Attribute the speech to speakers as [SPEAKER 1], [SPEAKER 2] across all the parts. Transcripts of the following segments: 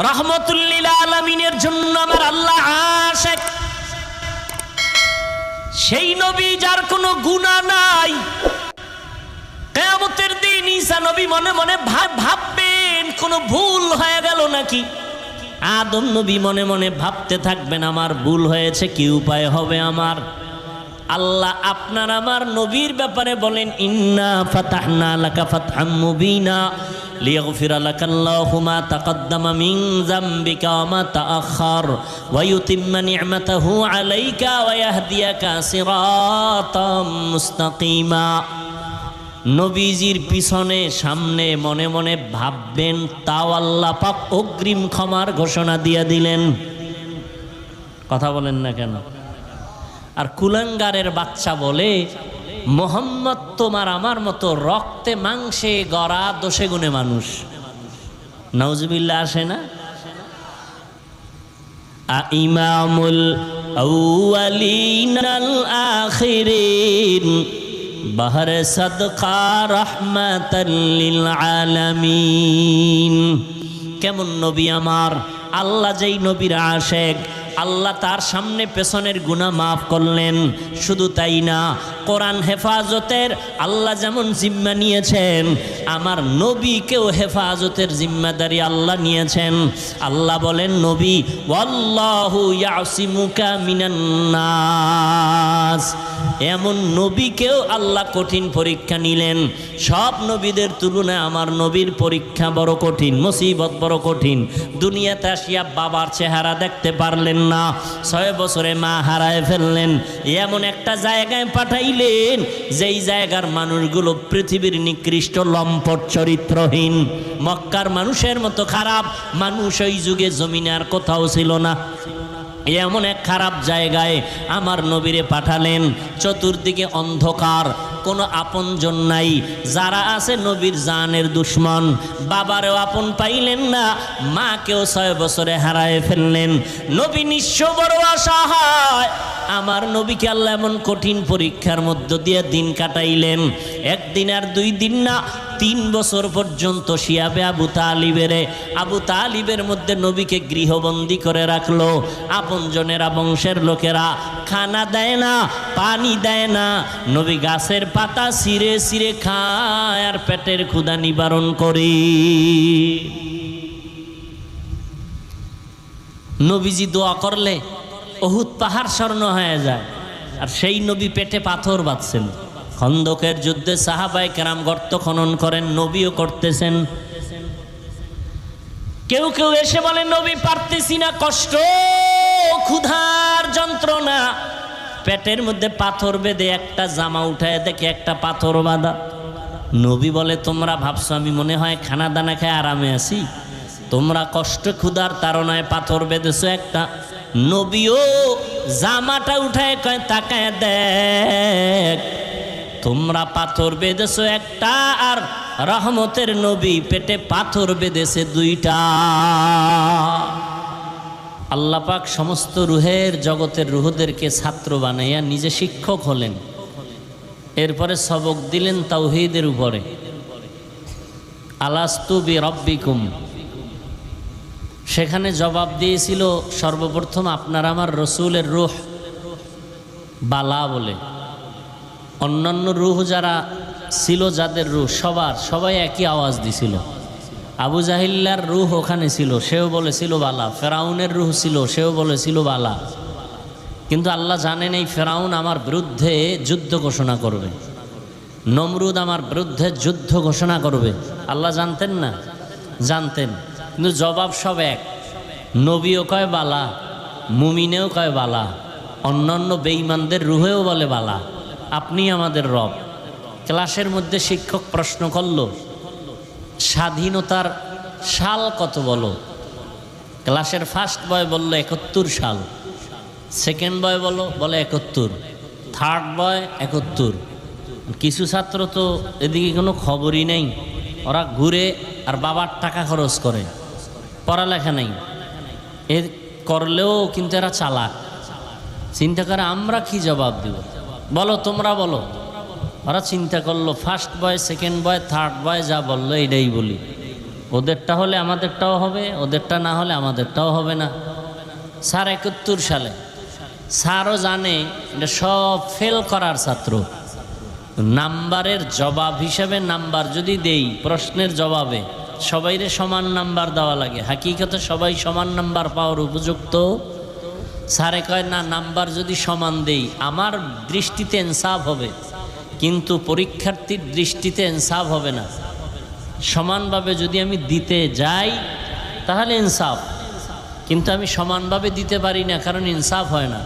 [SPEAKER 1] রহমতুল লিল আলামিনের জন্য আমার আল্লাহ আশিক। সেই নবী যার কোনো গুনাহ নাই, কিয়ামতের দিন ঈসা নবী মনে মনে ভাববেন কোনো ভুল হয়ে গেল নাকি। আদম নবী মনে মনে ভাবতে থাকবেন আমার ভুল হয়েছে, কি উপায় হবে আমার। আল্লাহ আপনার আমার নবীর ব্যাপারে বলেন ইন্না ফাতাহনা লাকা ফাতহাম মুবিনা লিয়াগফিরা লাকাল্লাহু মা তাকদ্দামা মিন যামবিকা ওয়া মা তাআখার ওয়া ইউতিম্মা নি'মাতাহু আলাইকা ওয়া ইয়াহদিয়াকা সিরাতাম মুস্তাকিমা। নবীজির পিছনে সামনে মনে মনে ভাববেন, তাও আল্লাহ পাক অগ্রিম ক্ষমার ঘোষণা দিয়ে দিলেন। কথা বলেন না কেন? আর কুলাঙ্গারের বাচ্চা বলে মোহাম্মদ তোমার আমার মতো রক্তে মাংসে গড়া দোষে গুণে মানুষ। নাউজুবিল্লাহ আসে না? ইমামুল আউয়ালিন আল আখিরিন বাহর সাদকা রাহমাতাল লিল আলামিন। কেমন নবী আমার! আল্লাহ যেই নবীর আশিক, আল্লাহ তার সামনে পেছনের গুনাহ মাফ করলেন। শুধু তাই না, কোরআন হেফাজতের আল্লাহ যেমন জিম্মা নিয়েছেন, আমার নবীকেও হেফাজতের জিম্মাদারি আল্লাহ নিয়েছেন। আল্লাহ বলেন নবী ওয়াল্লাহু ইয়াসিমুকা মিনান নাস। এমন নবীকেও আল্লাহ কঠিন পরীক্ষা নিলেন। সব নবীদের তুলনায় আমার নবীর পরীক্ষা বড় কঠিন, মুসিবত বড় কঠিন। দুনিয়াতে আসিয়া বাবার চেহারা দেখতে পারলেন না, 6 বছরে মা হারায় ফেললেন। এমন একটা জায়গায় পাঠাইলেন যেই জায়গার মানুষগুলো পৃথিবীর নিকৃষ্ট লম্পট চরিত্রহীন। মক্কার মানুষের মতো খারাপ মানুষ ওই যুগে জমিনে আর কোথাও ছিল না। এমন এক খারাপ জায়গায় আমার নবীরে পাঠালেন। চতুর্দিকে অন্ধকার, কোনো আপনজন নাই। যারা আছে নবীর জানের দুশ্মন। বাবারেও আপন পাইলেন না, মাকেও 6 বছরে হারায় ফেললেন। নবী নিঃস্ব বড় অসহায়। আমার নবীকে আল্লাহ এমন কঠিন পরীক্ষার মধ্য দিয়ে দিন কাটাইলেন। 1 দিন আর 2 দিন না, 3 বছর পর্যন্ত শিয়াবে আবু তালিবের মধ্যে নবীকে গৃহবন্দী করে রাখলো। আপনজনেরা, বংশের লোকেরা খানা দেয় না, পানি দেয় না। নবী গাছের পাতা ছিঁড়ে ছিঁড়ে খায় আর পেটের ক্ষুধা নিবারণ করে। নবীজি দোয়া করলে উহুদ পাহাড় স্বর্ণ হয়ে যায়। আর সেই নবী পেটে পাথর বাঁধছেন। খন্দকের যুদ্ধে সাহাবায়ে কেরাম গর্ত খনন করেন, নবীও করতেছেন। কেউ কেউ এসে বলে নবী পারতেছি না, কষ্ট, ক্ষুধার যন্ত্রণা। পেটের মধ্যে পাথর বেঁধে একটা জামা উঠায় দেখে একটা পাথর বাঁধা। নবী বলে তোমরা ভাবছো আমি মনে হয় খানা দানা খেয়ে আরামে আছি? তোমরা কষ্ট ক্ষুধার তাড়নায় পাথর বেঁধেছো একটা। নবীও জামাটা উঠায় কয় তাকায় দেখ, তোমরা পাথর বেঁধেছো একটা, আর রহমতের নবী পেটে পাথর বেঁধেছে 2টা। আল্লাহ পাক সমস্ত রুহের জগতের রুহদেরকে ছাত্র বানাইয়া নিজে শিক্ষক হলেন। এরপরে সবক দিলেন তাওহীদের উপরে। আলাস্তু বিরব্বিকুম। সেখানে জবাব দিয়েছিল সর্বপ্রথম আপনার আমার রসুলের রূহ বালা বলে। অন্যান্য রূহ যারা ছিল, যাদের রূহ সবাই একই আওয়াজ দিছিল। আবু জাহিল্লার রূহ ওখানে ছিল, সেও বলেছিল বালা। ফেরাউনের রূহ ছিল, সেও বলেছিল বালা। কিন্তু আল্লাহ জানেন এই ফেরাউন আমার বিরুদ্ধে যুদ্ধ ঘোষণা করবে, নমরুদ আমার বিরুদ্ধে যুদ্ধ ঘোষণা করবে। আল্লাহ জানতেন না? জানতেন, কিন্তু জবাব সব এক। নবীও কয় বালা, মুমিনেও কয় বালা, অন্যান্য বেঈমানদের রুহেও বলে বালা। আপনি আমাদের রব। ক্লাসের মধ্যে শিক্ষক প্রশ্ন করল, স্বাধীনতার সাল কত বলো? ক্লাসের ফার্স্ট বয় বলল 71 সাল। সেকেন্ড বয় বলে 71। থার্ড বয় 71। কিছু ছাত্র তো এদিকে কোনো খবরই নেই, ওরা ঘুরে আর বাবার টাকা খরচ করে, পড়ালেখা নেই। এ করলেও কিন্তু এরা চালাক। চিন্তা করে আমরা কি জবাব দিব? বলো, তোমরা বলো। ওরা চিন্তা করলো, first boy, second boy, third বয় যা বললো এটাই বলি। ওদেরটা হলে আমাদেরটাও হবে, ওদেরটা না হলে আমাদেরটাও হবে না। স্যার 71 সালে, স্যারও জানে এটা সব ফেল করার ছাত্র। নাম্বারের জবাব হিসাবে নাম্বার যদি দেই, প্রশ্নের জবাবে সবাইরে সমান নাম্বার দেওয়া লাগে, হাকিকতে সবাই সমান নাম্বার পাওয়ার উপযুক্ত। স্যারে কয় না, নাম্বার যদি সমান দেই আমার দৃষ্টিতে ইনসাফ হবে, কিন্তু পরীক্ষার্থীর দৃষ্টিতে ইনসাফ হবে না। সমানভাবে যদি আমি দিতে যাই তাহলে ইনসাফ, কিন্তু আমি সমানভাবে দিতে পারি না, কারণ ইনসাফ হয় না।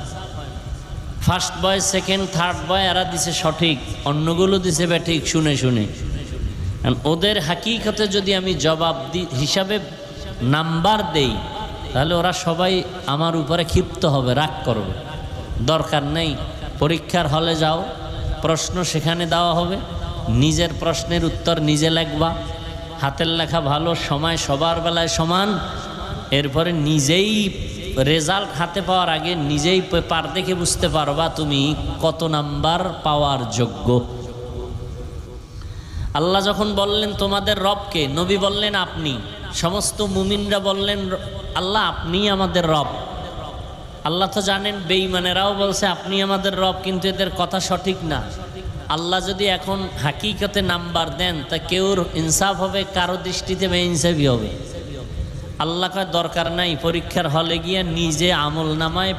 [SPEAKER 1] ফার্স্ট বয়, সেকেন্ড, থার্ড বয় এরা দিছে সঠিক, অন্যগুলো দিছে ব্যাঠিক শুনে শুনে। ওদের হাকিকতে যদি আমি জবাব হিসাবে নাম্বার দেই, তাহলে ওরা সবাই আমার উপরে ক্ষিপ্ত হবে, রাগ করবে। দরকার নেই, পরীক্ষার হলে যাও, প্রশ্ন সেখানে দেওয়া হবে, নিজের প্রশ্নের উত্তর নিজে লেখবা, হাতের লেখা ভালো, সময় সবার বেলায় সমান। এরপরে নিজেই রেজাল্ট হাতে পাওয়ার আগে নিজেই পেপার দেখে বুঝতে পারবা তুমি কত নাম্বার পাওয়ার যোগ্য। আল্লাহ যখন বললেন তোমাদের রবকে, নবী বললেন আপনি, সমস্ত মুমিনরা বললেন আল্লাহ আপনি আমাদের রব। আল্লাহ তো জানেন বেঈমানেরাও বলছে আপনি আমাদের রব, কিন্তু এদের কথা সঠিক না। আল্লাহ যদি এখন হাকিকতে নাম্বার দেন তা কেউর ইনসাফ হবে, কারো দৃষ্টিতে বেইনসাফি হবে। আল্লাহ কয় দরকার নাই, পরীক্ষার হলে গিয়ে নিজে আমল নামায়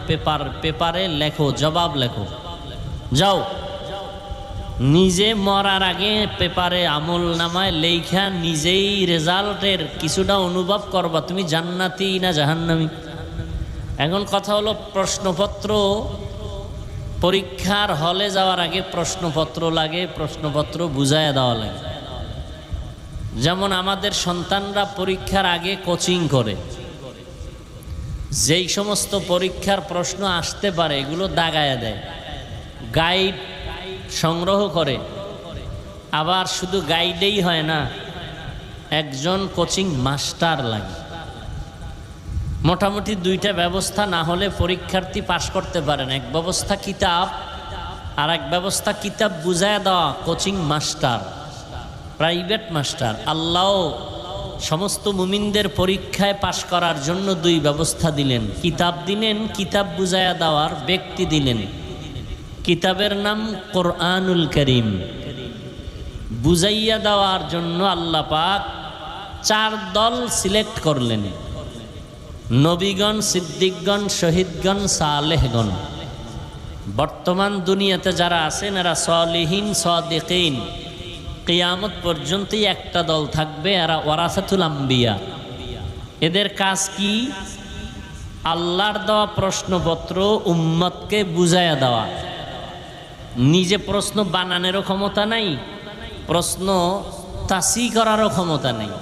[SPEAKER 1] পেপারে লেখো, জবাব লেখো, যাও নিজে মরার আগে পেপারে আমল নামায় লেখা নিজেই রেজাল্টের কিছুটা অনুভব করবা তুমি জান্নাতি না জাহান্নামী। এখন কথা হলো প্রশ্নপত্র, পরীক্ষার হলে যাওয়ার আগে প্রশ্নপত্র লাগে, প্রশ্নপত্র বুঝাইয়া দেওয়া লাগে। যেমন আমাদের সন্তানরা পরীক্ষার আগে কোচিং করে, যেই সমস্ত পরীক্ষার প্রশ্ন আসতে পারে এগুলো দাগায়া দেয়, গাইড সংগ্রহ করে। আবার শুধু গাইডেই হয় না, একজন কোচিং মাস্টার লাগে। মোটামুটি দুইটা ব্যবস্থা না হলে পরীক্ষার্থী পাশ করতে পারে না। এক ব্যবস্থা কিতাব, আর এক ব্যবস্থা কিতাব বুঝায় দেওয়া, কোচিং মাস্টার, প্রাইভেট মাস্টার। আল্লাহ সমস্ত মুমিনদের পরীক্ষায় পাশ করার জন্য দুই ব্যবস্থা দিলেন, কিতাব দিলেন, কিতাব বুঝায়া দেওয়ার ব্যক্তি দিলেন। কিতাবের নাম কোরআনুল করিম। বুঝাইয়া দেওয়ার জন্য আল্লাহ পাক 4 দল সিলেক্ট করলেন, নবীগণ, সিদ্দিকগণ, শহীদগণ, সালেহগণ। বর্তমান দুনিয়াতে যারা আছেন এরা সলিহিন, সাদিকিন। কিয়ামত পর্যন্তই একটা দল থাকবে, এরা ওয়ারাসাতুল আম্বিয়া। এদের কাজ কি? আল্লাহর দেওয়া প্রশ্নপত্র উম্মতকে বুঝাইয়া দেওয়া। নিজে প্রশ্ন বানানোরও ক্ষমতা নাই, প্রশ্ন তাসি করারও ক্ষমতা নেই।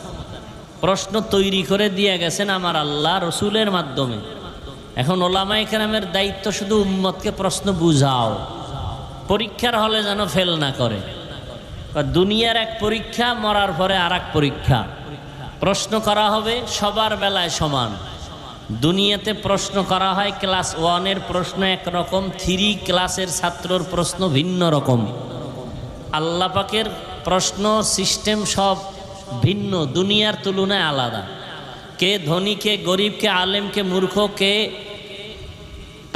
[SPEAKER 1] প্রশ্ন তৈরি করে দিয়ে গেছেন আমার আল্লাহ রসুলের মাধ্যমে। এখন ওলামায়ে কেরামের দায়িত্ব শুধু উম্মতকে প্রশ্ন বুঝাও, পরীক্ষার হলে যেন ফেল না করে। দুনিয়ার এক পরীক্ষা, মরার পরে আর এক পরীক্ষা। প্রশ্ন করা হবে সবার বেলায় সমান। দুনিয়াতে প্রশ্ন করা হয় ক্লাস 1-এর প্রশ্ন একরকম, 3 ক্লাসের ছাত্রর প্রশ্ন ভিন্ন রকম। আল্লাহ পাকের প্রশ্ন সিস্টেম সব ভিন্ন, দুনিয়ার তুলনায় আলাদা। কে ধনী, কে গরিব, কে আলেম, কে মূর্খ, কে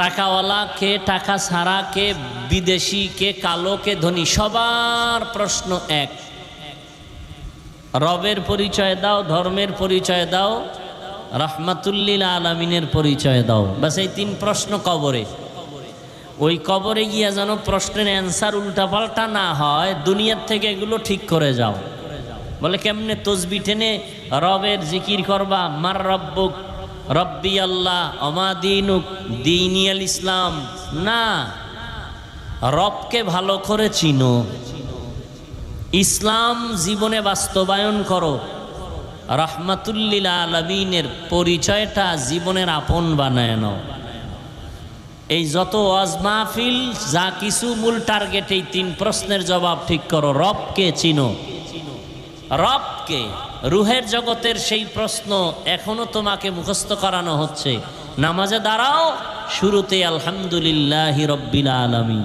[SPEAKER 1] টাকাওয়ালা, কে টাকা ছাড়া, কে বিদেশি, কে কালো, কে ধনী, সবার প্রশ্ন এক। রবের পরিচয় দাও, ধর্মের পরিচয় দাও, রাহমাতুল্লিল আলামিনের পরিচয় দাও। বাস এই 3 প্রশ্ন কবরে। ওই কবরে গিয়া যেন প্রশ্নের অ্যান্সার উল্টাপাল্টা না হয়, দুনিয়ার থেকে এগুলো ঠিক করে যাও। বলে কেমনে? তসবি টেনে রবের জিকির করবা, মার রব্বুক, রব্বি আল্লাহ, অমা দিনুক, দীনিয়াল ইসলাম। না, রবকে ভালো করে চিনো, ইসলাম জীবনে বাস্তবায়ন করো, রাহমাতুল্লিল আলামিনের পরিচয়টা জীবনের আপন বানায় নাও। এই যত ওয়াজ মাহফিল যা কিছু, মূল টার্গেট এই 3 প্রশ্নের জবাব ঠিক করো। রবকে চিনো, রবকে। রুহের জগতের সেই প্রশ্ন এখনো তোমাকে মুখস্থ করানো হচ্ছে। নামাজে দাঁড়াও, শুরুতে আলহামদুলিল্লাহি রব্বিল আলামিন।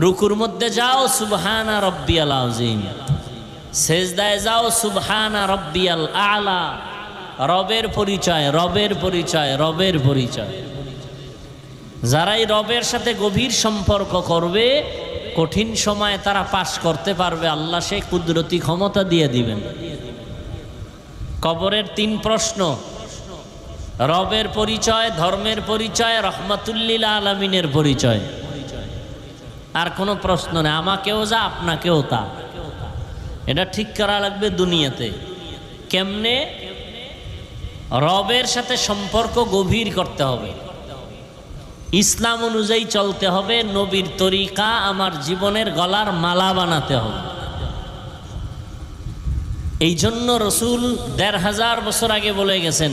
[SPEAKER 1] রুকুর মধ্যে যাও, সুবহানা রব্বিয়াল আযীম। সেজদায় যাও সুবহানা রব্বিয়াল আলা, রবের পরিচয়, রবের পরিচয়, রবের পরিচয়। যারাই রবের সাথে গভীর সম্পর্ক করবে কঠিন সময়ে তারা পাশ করতে পারবে, আল্লাহ সেই কুদরতি ক্ষমতা দিয়ে দিবেন। কবরের 3 প্রশ্ন, রবের পরিচয়, ধর্মের পরিচয়, রহমাতুল্লিল আলামিনের পরিচয়। আর কোনো প্রশ্ন নেই, আমাকেও যা আপনাকেও তা। এটা ঠিক করা লাগবে দুনিয়াতে। কেমনে? রবের সাথে সম্পর্ক গভীর করতে হবে, ইসলাম অনুযায়ী চলতে হবে, নবীর তরিকা আমার জীবনের গলার মালা বানাতে হবে। এই জন্য রসুল 1500 বছর আগে বলে গেছেন,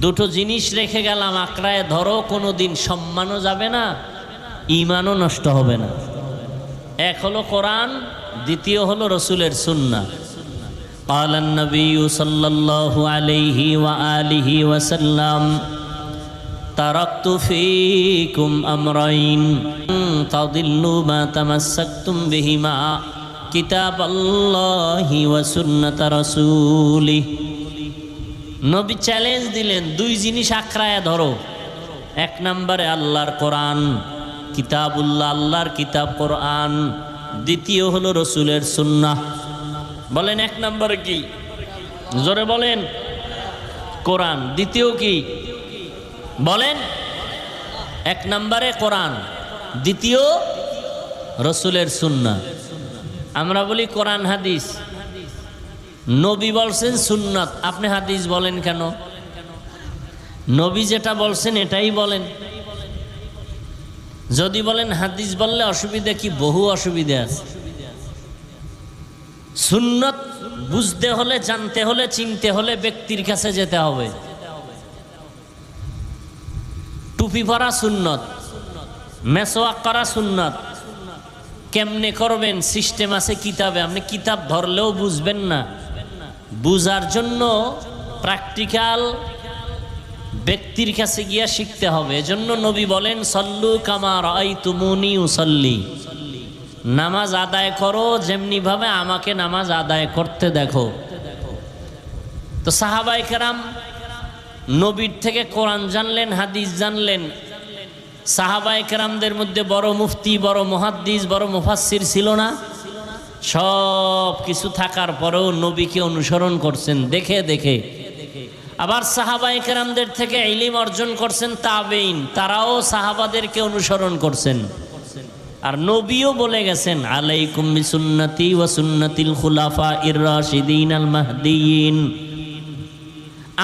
[SPEAKER 1] 2টো জিনিস রেখে গেলাম, আঁকড়ায় ধরো, কোনোদিন সম্মানও যাবে না, ঈমানও নষ্ট হবে না। এক হলো কোরআন, দ্বিতীয় হলো রসুলের সুন্নাহ। قال النبي صلى الله عليه وآله وسلم تركت فيكم أمرين تضلوا ما تمسكتم بهما كتاب الله وسنة رسوله। নবী চ্যালেঞ্জ দিলেন, 2 জিনিস আঁকড়ায় ধরো। 1 নম্বরে আল্লাহর কোরআন, কিতাবুল্লাহ, আল্লাহর কিতাব কোরআন। দ্বিতীয় হলো রসুলের সুন্নাহ। বলেন 1 নম্বরে কি? জোরে বলেন। কোরআন। দ্বিতীয় কি? বলেন। 1 নম্বরে কোরআন, দ্বিতীয় রসুলের সুন্নাহ। আমরা বলি কোরআন হাদিস, নবী বলছেন সুন্নাত, আপনি হাদিস বলেন কেন? নবী যেটা বলছেন এটাই বলেন। যদি বলেন হাদিস বললে অসুবিধা কি? বহু অসুবিধা আছে। সুন্নত বুঝতে হলে, জানতে হলে, চিনতে হলে ব্যক্তির কাছে যেতে হবে। টুপি পরা সুন্নত, মেসওয়াক করা সুন্নত। কেমনে করবেন? সিস্টেম আছে কিতাবে, আপনি কিতাব ধরলেও বুঝবেন না। বুঝার জন্য প্র্যাকটিক্যাল ব্যক্তির কাছে গিয়া শিখতে হবে। এজন্য নবী বলেন, সল্লু কামা রাআইতুমুনি উসাল্লি, নামাজ আদায় করো যেমনি ভাবে আমাকে নামাজ আদায় করতে দেখো। তো সাহাবায়ে কেরাম নবীর থেকে কোরআন জানলেন, হাদিস জানলেন। সাহাবায়ে কেরামদের মধ্যে বড় মুফতি, বড় মুহাদ্দিস, বড় মুফাসসির ছিল না? সব কিছু থাকার পরেও নবীকে অনুসরণ করছেন দেখে দেখে। আবার সাহাবায়ে কেরামদের থেকে ইলম অর্জন করছেন তাবেঈন, তারাও সাহাবাদেরকে অনুসরণ করছেন। আর নবীও বলে গেছেন, আলাইকুম বিসুন্নতি ওয়া সুন্নাতিল খুলাফাইর রাশিদিন আল মাহদিয়িন,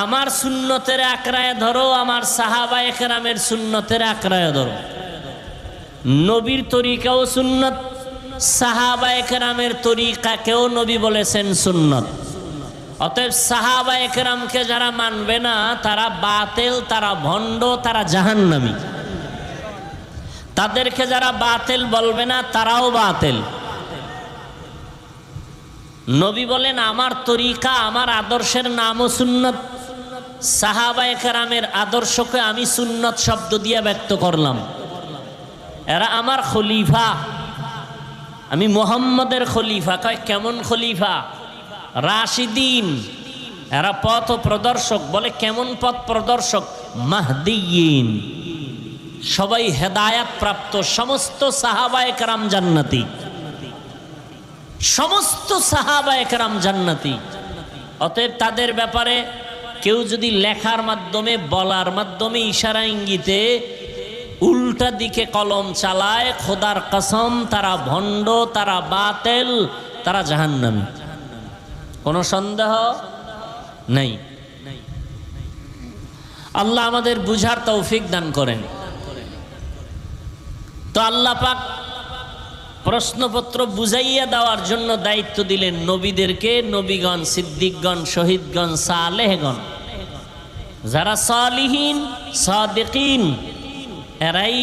[SPEAKER 1] আমার সুন্নতের আঁকড়ায় ধরো, আমার সাহাবায়ে কেরামের সুন্নতের আঁকড়ায় ধরো। নবীর তরিকাও সুন্নত, সাহাবায়ে কেরামের তরিকাকেও নবী বলেছেন সুন্নত। অতএব সাহাবায়ে কেরামকে যারা মানবে না তারা বাতিল, তারা ভণ্ড, তারা জাহান্নামী। তাদেরকে যারা বাতিল বলবে না তারাও বাতিল। নবী বলেন, আমার তরিকা, আমার আদর্শের নামও সুন্নত। সাহাবায়ে কেরামের আদর্শকে আমি সুন্নত শব্দ দিয়ে ব্যক্ত করলাম। এরা আমার খলিফা, আমি মুহাম্মদের খলিফা। কয় কেমন খলিফা? রাশিদিন, এরা পথ প্রদর্শক। বলে কেমন পথ প্রদর্শক? মাহদিয়িন, সবাই হেদায়াত প্রাপ্ত। সমস্ত সাহাবায়ে কেরাম জান্নাতি, সমস্ত সাহাবায়ে কেরাম জান্নাতি। অতএব তাদের ব্যাপারে কেউ যদি লেখার মাধ্যমে, বলার মাধ্যমে, ইশারা ইঙ্গিতে উল্টা দিকে কলম চালায়, খোদার কসম তারা ভণ্ড, তারা বাতিল, তারা জাহান্নামী। কোনো সন্দেহ নাই। আল্লাহ আমাদের বুঝার তৌফিক দান করেন। তো আল্লাহ পাক প্রশ্নপত্র বুঝাইয়া দেওয়ার জন্য দায়িত্ব দিলেন নবীদেরকে। নবীগণ, সিদ্দিকগণ, শহীদগণ, সালেহগণ, যারা সালিহিন, সাদিকিন, এরাই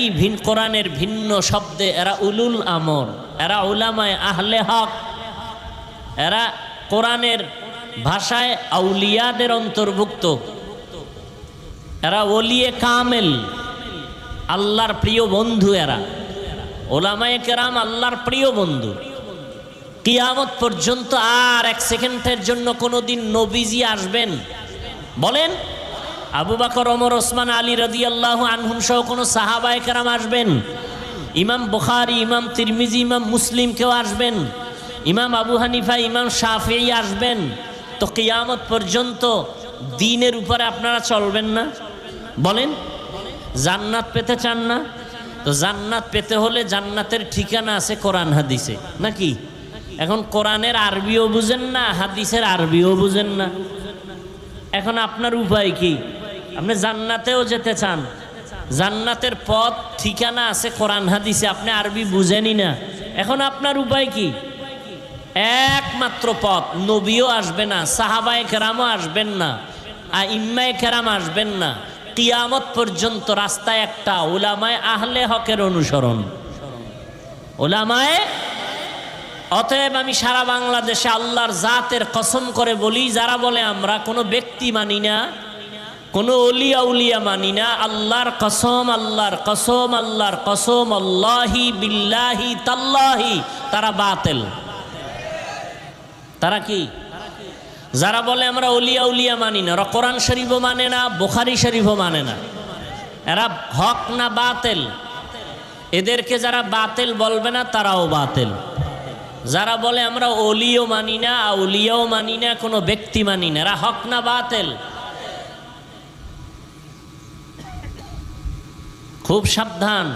[SPEAKER 1] কোরআনের ভিন্ন শব্দে এরা উলুল আমর, এরা উলামায়ে আহলে হক, এরা কোরআনের ভাষায় আউলিয়াদের অন্তর্ভুক্ত। এরা ওলিয়ে কামেল, আল্লাহর প্রিয় বন্ধু। এরা উলামায়ে কেরাম আল্লাহর প্রিয় বন্ধু। কিয়ামত পর্যন্ত আর এক সেকেন্ডের জন্য কোনোদিন নবীজি আসবেন? বলেন, আবু বকর, ওমর, ওসমান, আলী রাদিয়াল্লাহু আনহুম সহ কোনো সাহাবায়ে কেরাম আসবেন? ইমাম বুখারী, ইমাম তিরমিজি, ইমাম মুসলিম কেউ আসবেন? ইমাম আবু হানিফা, ইমাম শাফিঈ আসবেন? তো কিয়ামত পর্যন্ত দ্বীনের উপরে আপনারা চলবেন না? বলেন, জান্নাত পেতে চান না? তো জান্নাত পেতে হলে জান্নাতের ঠিকানা আছে কোরআন হাদিসে, নাকি? এখন কোরআনের আরবিও বুঝেন না, হাদিসের আরবিও বুঝেন না, এখন আপনার উপায় কি? আপনি জান্নাতেও যেতে চান, জান্নাতের পথ ঠিকানা আছে কোরআন হাদিসে, আপনি আরবি বুঝেনই না, এখন আপনার উপায় কি? একমাত্র পথ, নবীও আসবে না, সাহাবায়ে কেরামও আসবেন না, আইম্মায়ে কেরাম আসবেন না, কিয়ামত পর্যন্ত রাস্তা একটা, উলামায়ে আহলে হকের অনুসরণ, উলামায়ে। অতএব আমি সারা বাংলাদেশে আল্লাহর জাতের কসম করে বলি, যারা বলে আমরা কোনো ব্যক্তি মানি না, কোনো অলিয়া উলিয়া মানি না, আল্লাহর কসম, আল্লাহর কসম, আল্লাহর কসম, আল্লাহি বিল্লাহি তাল্লাহি, তারা বাতিল। তারা কি? যারা বলে আমরা অলিয়া উলিয়া মানি না, ওরা কোরআন শরীফও মানে না, বুখারী শরীফও মানে না, এরা হক না বাতিল? এদেরকে যারা বাতিল বলবে না তারাও বাতিল। যারা বলে আমরা অলিও মানি না, আউলিয়াও মানি না, কোনো ব্যক্তি মানি না, এরা হক না বাতিল? খুব সাবধান,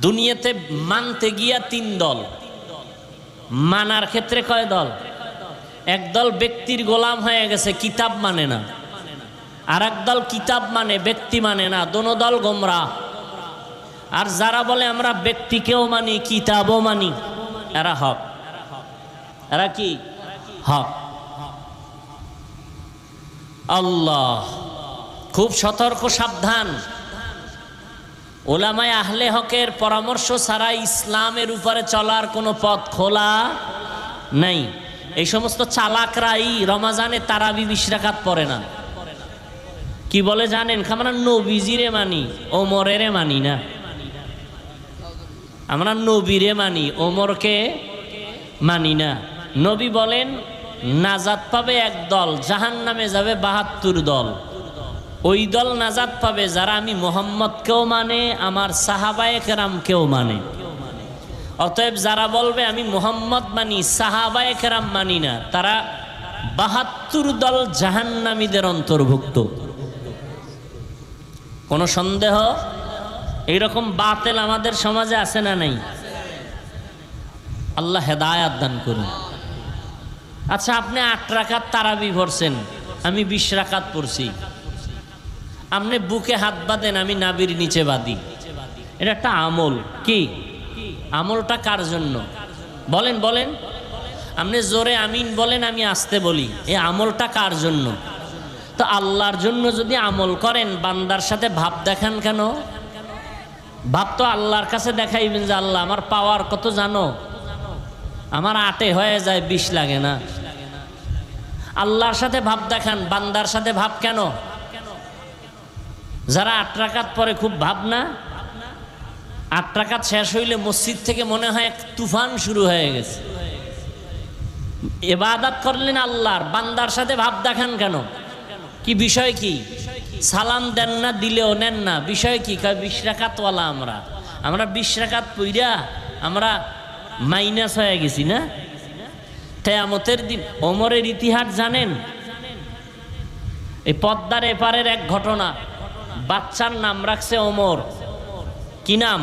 [SPEAKER 1] দুনিয়াতে মানতে গিয়া তিন দল, মানার ক্ষেত্রে কয় দল? এক দল ব্যক্তির গোলাম হয়ে গেছে, কিতাব মানে না, আর এক দল কিতাব মানে, ব্যক্তি মানে না, দোনো দল গোমরাহ। আর যারা বলে আমরা ব্যক্তিকেও মানি, কিতাবও মানি, এরা হক। এরা কি? হক। আল্লাহ, খুব সতর্ক, সাবধান। উলামায়ে আহলে হকের পরামর্শ ছাড়া ইসলামের উপরে চলার কোনো পথ খোলা নাই। এই সমস্ত চালাকরাই রমাজানে তারাবি 20 রাকাত পড়ে না। কি বলে জানেন? আমরা নবীজিরে মানি, ওমরেরে মানি না। আমরা নবীরে মানি, ওমরকে মানি না। নবী বলেন নাজাত পাবে এক দল, জাহান্নামে যাবে 72 দল। ওই দল নাজাত পাবে যারা আমি মুহাম্মদকেও মানে, আমার সাহাবায়ে কেরামকেও মানে। অতএব যারা বলবে আমি মুহাম্মদ মানি, সাহাবায়ে কেরাম মানি না, তারা 72 দল জাহান্নামীদের অন্তর্ভুক্ত। কোনো সন্দেহ? এইরকম বাতিল আমাদের সমাজে আছে না নাই? আল্লাহ হেদায়াত দান করুন। আচ্ছা, আপনি 8 রাকাত তারাবি পড়ছেন, আমি 20 রাকাত পড়ছি। আপনি বুকে হাত বাঁধেন, আমি নাবির নিচে বাঁধি। এটা একটা আমল। কি আমলটা? কার জন্য? বলেন বলেন। আপনি জোরে আমিন বলেন, আমি আস্তে বলি। এই আমলটা কার জন্য? তো আল্লাহর জন্য যদি আমল করেন, বান্দার সাথে ভাব দেখান কেন? ভাব তো আল্লাহর কাছে দেখাইবেন যে আল্লাহ আমার পাওয়ার কত জানো, আমার 8 হয়ে যায়, 20 লাগে না। আল্লাহর সাথে ভাব দেখান, বান্দার সাথে ভাব কেন? যারা 8 রাকাত পরে খুব ভাব না, 8 রাকাত শেষ হইলে মসজিদ থেকে মনে হয় এক তুফান শুরু হয়ে গেছে। ইবাদত করলেন আল্লাহর, বান্দার সাথে ভাব দেখান কেন? কি বিষয়? কি সালাম দেন না, দিলেও নেন না, বিষয় কি? 20 রাকাতওয়ালা আমরা 20 রাকাত পইরা আমরা মাইনাস হয়ে গেছি না? কিয়ামতের দিন ওমরের ইতিহাস জানেন? এই পদ্মার এপারের এক ঘটনা। বাচ্চার নাম রাখছে ওমর। কি নাম?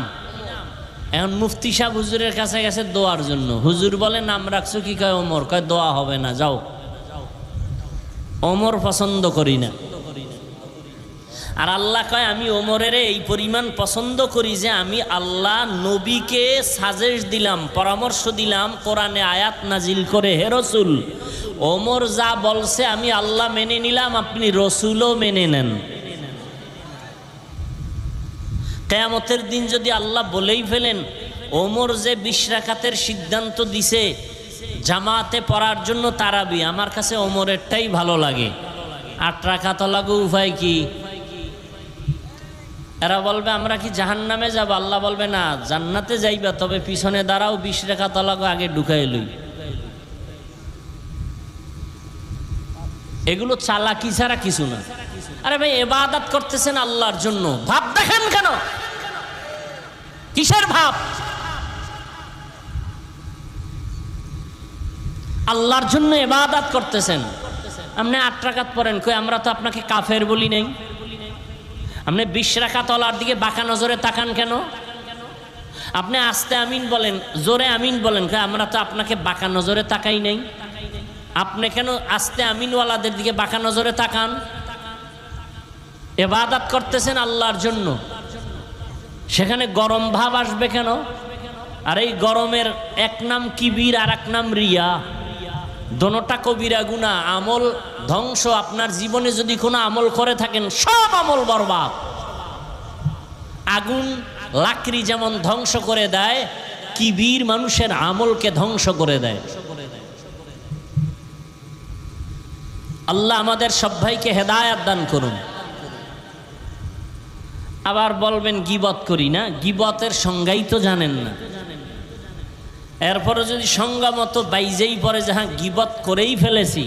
[SPEAKER 1] এখন মুফতি সাহেব হুজুরের কাছে গেছে দোয়ার জন্য। হুজুর বলে নাম রাখছো কি? কয় ওমর। কয় দোয়া হবে না, যাও। ওমর পছন্দ করি না। আর আল্লাহ কয় আমি ওমরের এই পরিমাণ পছন্দ করি যে আমি আল্লাহ নবীকে সাজেস্ট দিলাম, পরামর্শ দিলাম, কোরআনে আয়াত নাজিল করে, হে রসুল, ওমর যা বলছে আমি আল্লাহ মেনে নিলাম, আপনি রসুলও মেনে নেন। কিয়ামতের দিন যদি আল্লাহ বলেই ফেলেন ওমর যে 20 রাকাতের সিদ্ধান্ত দিছে জামাতে পড়ার জন্য তারাবি, আমার কাছে ওমরেরটাই ভালো লাগে, 8 রাকাত লাগু, উপায় কি? এরা বলবে আমরা কি জাহান্নামে যাব? আল্লাহ বলবে না, জান্নাতে যাইবা, তবে পিছনে দাঁড়াও, 20 রাকাত লাগো, আগে ঢুকাই লই। এগুলো চালাকি ছাড়া কিছু না। আরে ভাই, ইবাদত করতেছেন আল্লাহর জন্য, ভাব দেখেন কেন? কিসের ভাব? আল্লাহর জন্য ইবাদত করতেছেন। আপনি 8 রাকাত পড়েন, কই আমরা তো আপনাকে কাফের বলি নাই। আপনি 20 রাকাত ওলার দিকে বাঁকা নজরে তাকান কেন? আপনি আস্তে আমিন বলেন, জোরে আমিন বলেন, কই আমরা তো আপনাকে বাঁকা নজরে তাকাই নাই। আপনি কেন আস্তে আমিনওয়ালাদের দিকে বাঁকা নজরে তাকান? ইবাদত করতেছেন আল্লাহর জন্য, সেখানে গরম ভাব আসবে কেন? আর এই গরমের এক নাম কিবির আর এক নাম রিয়া। দোনোটা কবিরা গুনাহ, আমল ধ্বংস। আপনার জীবনে যদি কোনো আমল করে থাকেন, সব আমল বরবাদ। আগুন লাকড়ি যেমন ধ্বংস করে দেয়, কিবির মানুষের আমলকে ধ্বংস করে দেয়। আল্লাহ আমাদের সব ভাইকে হেদায়েত দান করুন। আবার বলবেন গীবত করি না, গীবতের সংজ্ঞাই তো জানেন না। এরপরে যদি সংজ্ঞা মতো বাইজেই পড়ে যে হ্যাঁ গীবত করেই ফেলেছি,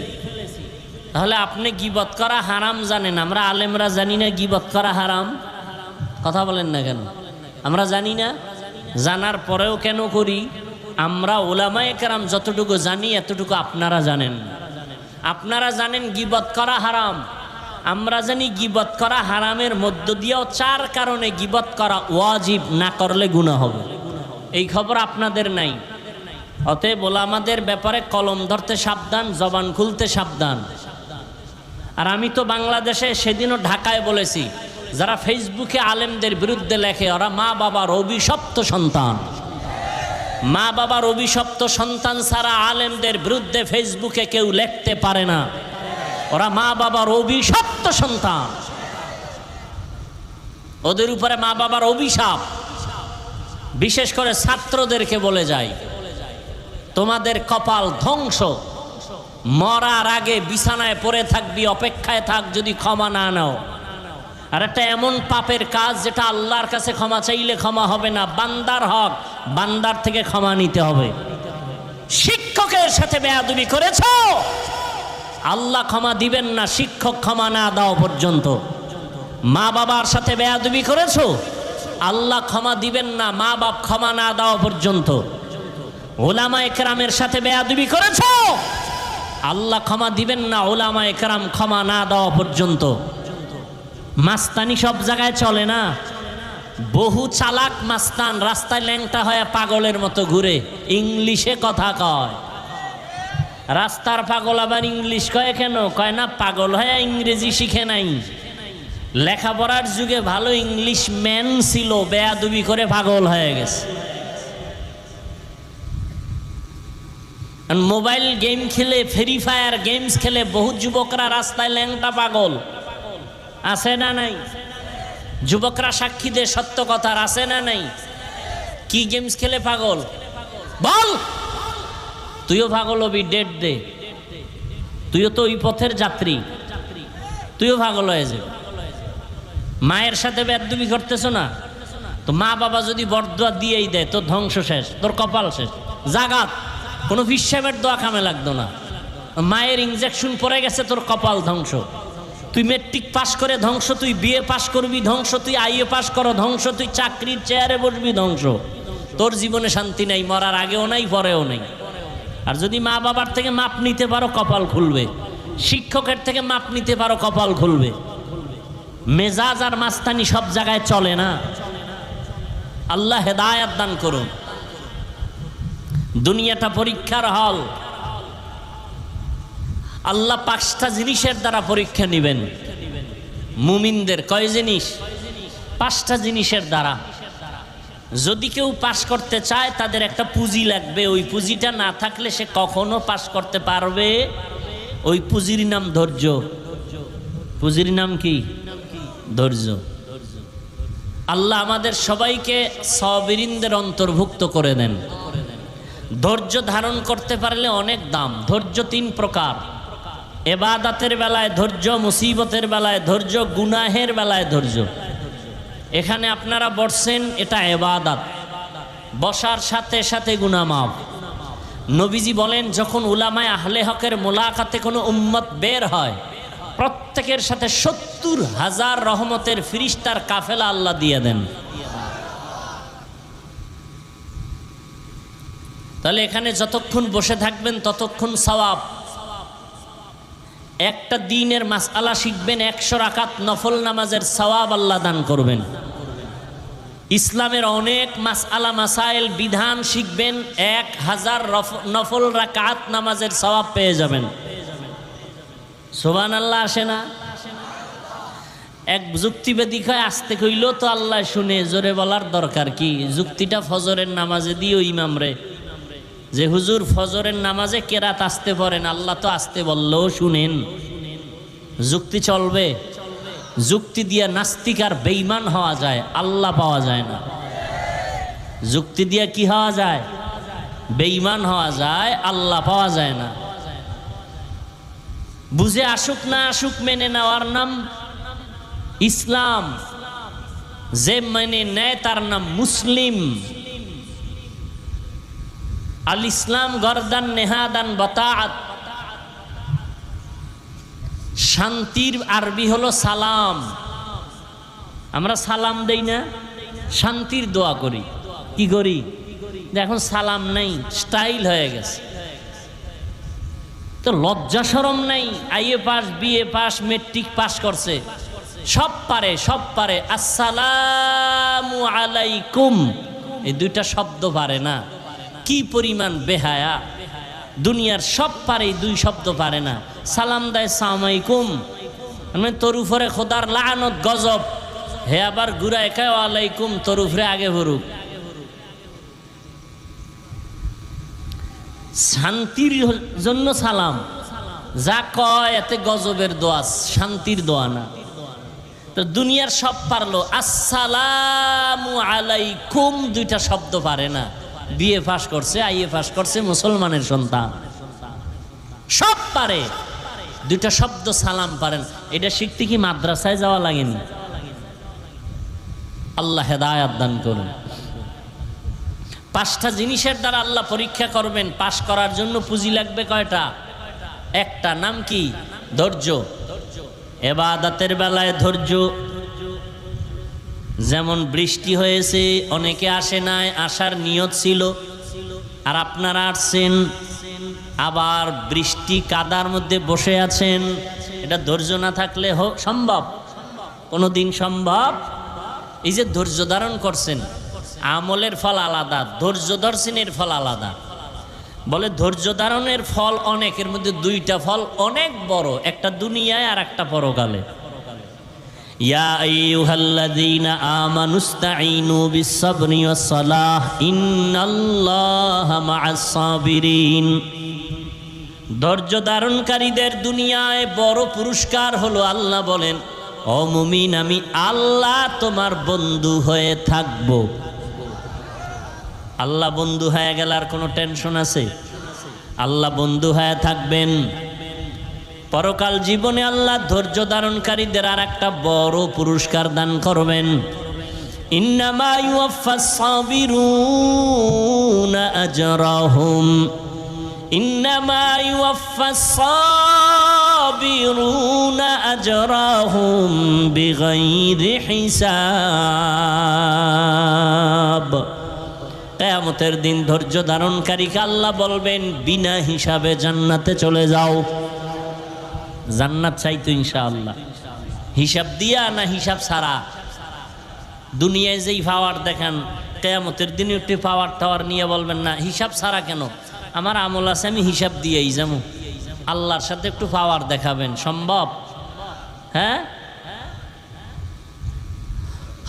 [SPEAKER 1] তাহলে আপনি গীবত করা হারাম জানেন, আমরা আলেমরা জানি না গীবত করা হারাম? কথা বলেন না কেন? আমরা জানি না? জানার পরেও কেন করি? আমরা উলামায়ে কেরাম যতটুকু জানি এতটুকু আপনারা জানেন। আপনারা জানেন গীবত করা হারাম, আমরা জানি গীবত করা হারামের মধ্য দিয়েও 4 কারণে গীবত করা ওয়াজিব, না করলে গুনাহ হবে। এই খবর আপনাদের নাই। অতএব ওলামাদের ব্যাপারে কলম ধরতে সাবধান, জবান খুলতে সাবধান। আর আমি তো বাংলাদেশে সেদিনও ঢাকায় বলেছি, যারা ফেসবুকে আলেমদের বিরুদ্ধে লেখে ওরা মা বাবার অভিশপ্ত সন্তান। মা বাবার অভিশপ্ত সন্তান ছাড়া আলেমদের বিরুদ্ধে ফেসবুকে কেউ লিখতে পারে না। ওরা মা বাবার অভিশপ্ত সন্তান, ওদের উপরে মা বাবার অভিশাপ। বিশেষ করে ছাত্রদেরকে বলে যায়, তোমাদের কপাল ধ্বংস, মরার আগে বিছানায় পড়ে থাকবি, অপেক্ষায় থাক যদি ক্ষমা না নাও। আর একটা এমন পাপের কাজ যেটা আল্লাহর কাছে ক্ষমা চাইলে ক্ষমা হবে না, বান্দার হক, বান্দার থেকে ক্ষমা নিতে হবে। শিক্ষকের সাথে বেয়াদবি করেছো, আল্লাহ ক্ষমা দিবেন না শিক্ষক ক্ষমা না দাও পর্যন্ত। মা বাবার সাথে বেয়াদবি করেছো, আল্লাহ ক্ষমা দিবেন না মা বাপ ক্ষমা না দেওয়া পর্যন্ত। উলামায়ে কেরামের সাথে বেয়াদবি করেছো, আল্লাহ ক্ষমা দিবেন না উলামায়ে কেরাম ক্ষমা না দেওয়া পর্যন্ত। মাস্তানি সব জায়গায় চলে না। বহু চালাক মাস্তান রাস্তায় ল্যাংটা হয়ে পাগলের মতো ঘুরে, ইংলিশে কথা কয়। রাস্তার পাগল আবার ইংলিশ কয় কেন? কয় না পাগল হয়ে ইংরেজি শিখে নাই, লেখাপড়ার যুগে ভালো ইংলিশ ম্যান ছিল, বেয়াদবি করে পাগল হয়ে গেছে। মোবাইল গেম খেলে, ফ্রি ফায়ার গেমস খেলে বহু যুবকরা রাস্তায় ল্যাংটা পাগল। আছে না নাই? যুবকরা সাক্ষী দে সত্য কথার, আছে না নাই? কি গেমস খেলে পাগল? বল, তুইও পাগল হবি, ডেট দে। তুইও তো ওই পথের যাত্রী, তুইও পাগল হয়ে যাবে। মায়ের সাথে বেয়াদবি করতেছো না তো, মা বাবা যদি বরদোয়া দিয়েই দেয় তোর ধ্বংস শেষ, তোর কপাল শেষ। জাগাত কোনো ফিসাবের দোয়া কামে লাগতো না। মায়ের ইনজেকশন পড়ে গেছে, তোর কপাল ধ্বংস। তুই মেট্রিক পাস করে ধ্বংস, তুই বিএ পাস করবি ধ্বংস, তুই আইএ পাস করো ধ্বংস, তুই চাকরির চেয়ারে বসবি ধ্বংস। তোর জীবনে শান্তি নাই, মরার আগেও নাই পরেও নাই। আর যদি মা বাবার থেকে মাপ নিতে পারো কপাল খুলবে, শিক্ষকের থেকে মাপ নিতে পারো কপাল খুলবে। মেজাজ আর মাস্তানি সব জায়গায় চলে না। আল্লাহ হেদায়েত দান করুন। দুনিয়াটা পরীক্ষার হল। আল্লাহ 5টা জিনিসের দ্বারা পরীক্ষা নেবেন মুমিনদের। কয় জিনিস? 5টা জিনিসের দ্বারা। যদি কেউ পাস করতে চায় তাদের একটা পুঁজি লাগবে, ওই পুঁজিটা না থাকলে সে কখনো পাস করতে পারবে। ওই পুঁজির নাম ধৈর্য। পুঁজির নাম কি? ধৈর্য। আল্লাহ আমাদের সবাইকে সাবিরিনদের অন্তর্ভুক্ত করে দেন। ধৈর্য ধারণ করতে পারলে অনেক দাম। ধৈর্য 3 প্রকার। ইবাদতের বেলায় ধৈর্য, মুসিবতের বেলায় ধৈর্য, গুনাহের বেলায় ধৈর্য। এখানে আপনারা বসছেন, এটা ইবাদত। বসার সাথে সাথে গুনাহ মাফ। নবীজি বলেন, যখন উলামায়ে আহলে হকের মোলাকাতে কোনো উম্মত বের হয়, প্রত্যেকের সাথে ৭০,০০০ রহমতের ফিরিস্তার কাফেলা আল্লাহ দিয়ে দেন। তাহলে এখানে যতক্ষণ বসে থাকবেন ততক্ষণ সওয়াব। একটা দিনের মাসআলা শিখবেন, ১০০ রাকাত নফল নামাজের সওয়াব আল্লাহ দান করবেন। ইসলামের অনেক মাসআলা মাসাইল বিধান শিখবেন, ১০০০ নফল রাকাত নামাজের সওয়াব পেয়ে যাবেন। সুবহানাল্লাহ আসে না? এক যুক্তিবাদী কয়, আসতে কইল তো আল্লাহ শুনে, জোরে বলার দরকার কি? যুক্তিটা ফজরের নামাজে দিও ইমাম রে, যে হুজুর ফজরের নামাজে কেরাত আসতে পারেন, আল্লাহ তো আসতে বললেও শুনেন। যুক্তি চলবে? যুক্তি দিয়ে নাস্তিক আর বেঈমান হওয়া যায়, আল্লাহ পাওয়া যায় না। যুক্তি দিয়ে কি হওয়া যায়? বেঈমান হওয়া যায়, আল্লাহ পাওয়া যায় না। বুঝে আসুক না আসুক, মেনে নেওয়ার নাম ইসলাম। যে মেনে নেয় তার নাম মুসলিম। আল ইসলাম গরদান নেহাদান বাতাআত। শান্তির আরবি হলো সালাম। আমরা সালাম দেই না, শান্তির দোয়া করি। কি করি? এখন সালাম নাই, স্টাইল হয়ে গেছে। তো লজ্জা শরম নাই? IA pass, BA pass, matric pass করছে, সব পারে, সব পারে। আসসালামু আলাইকুম, এই দুইটা শব্দ পারে না। কি পরিমাণ বেহায়া! দুনিয়ার সব পারে, দুই শব্দ পারে না। সালাম দেয় সালামাইকুম, মানে তোর উপরে খোদার লানত গজব। হে আবার ঘুরায় খায় ওয়ালাইকুম, তোর উপরে আগে ভরুক। শান্তির জন্য সালাম, যা কয় এতে গজবের দোয়া, শান্তির দোয়া না। তো দুনিয়ার সব পারলো, আসসালামু আলাইকুম দুইটা শব্দ পারে না। বিএ পাস করছে, আইএ পাস করছে, মুসলমানের সন্তান, সব পারে, দুইটা শব্দ সালাম পারেন। এটা শিখতে কি মাদ্রাসায় যাওয়া লাগেনি? আল্লাহ হেদায়াত দান করুন। 5টা জিনিসের দ্বারা আল্লাহ পরীক্ষা করবেন। পাশ করার জন্য পুঁজি লাগবে কয়টা? একটা, নাম কি? ধৈর্য। ইবাদতের বেলায় ধৈর্য। যেমন বৃষ্টি হয়েছে, অনেকে আসে নাই, আসার নিয়ত ছিল, আর আপনারা আসছেন, আবার বৃষ্টি কাদার মধ্যে বসে আছেন। এটা ধৈর্য না থাকলে সম্ভব? কোনোদিন সম্ভব? এই যে ধৈর্য ধারণ করছেন, আমলের ফল আলাদা, ধৈর্য ধরছেন ফল আলাদা। বলে ধৈর্য ধারণের ফল অনেক, এর মধ্যে 2টা ফল অনেক বড়, একটা দুনিয়ায় আর একটা পরকালে। ইয়া আইয়ুহাল্লাযীনা আমানুস্তাঈনু বিস-সাবরি ওয়াস-সালাহ ইন্নাল্লাহা মা'আস-সাবিরিন। ধৈর্য ধারণকারীদের দুনিয়ায় বড় পুরস্কার হলো, আল্লাহ বলেন, ও মুমিন, আমি আল্লাহ তোমার বন্ধু হয়ে থাকব। আল্লাহ বন্ধু হয়ে গেল আর কোনো টেনশন আছে? আল্লাহ বন্ধু হয়ে থাকবেন। পরকাল জীবনে আল্লাহ ধৈর্য ধারণকারীদের আর একটা বড় পুরস্কার দান করবেন। ইন্নামা ইউওয়াফাস সাবিরুনা আজরাহুম, ইন্নামা ইউওয়াফাস সাবিরুনা আজরাহুম বিগাইরি হিসাব। কিয়ামতের দিন ধৈর্য ধারণকারীকে আল্লাহ বলবেন, বিনা হিসাবে জান্নাতে চলে যাও। জান্নাত চাইতো ইনশাআল্লাহ, হিসাব দিয়া না হিসাব ছাড়া? দুনিয়ায় যেই পাওয়ার দেখেন, কিয়ামতের দিনে একটু পাওয়ার টাওয়ার নিয়ে বলবেন না হিসাব ছাড়া কেন? আমার আমল আছে, আমি হিসাব দিয়েই যাবো। আল্লাহর সাথে একটু পাওয়ার দেখাবেন, সম্ভব? হ্যাঁ,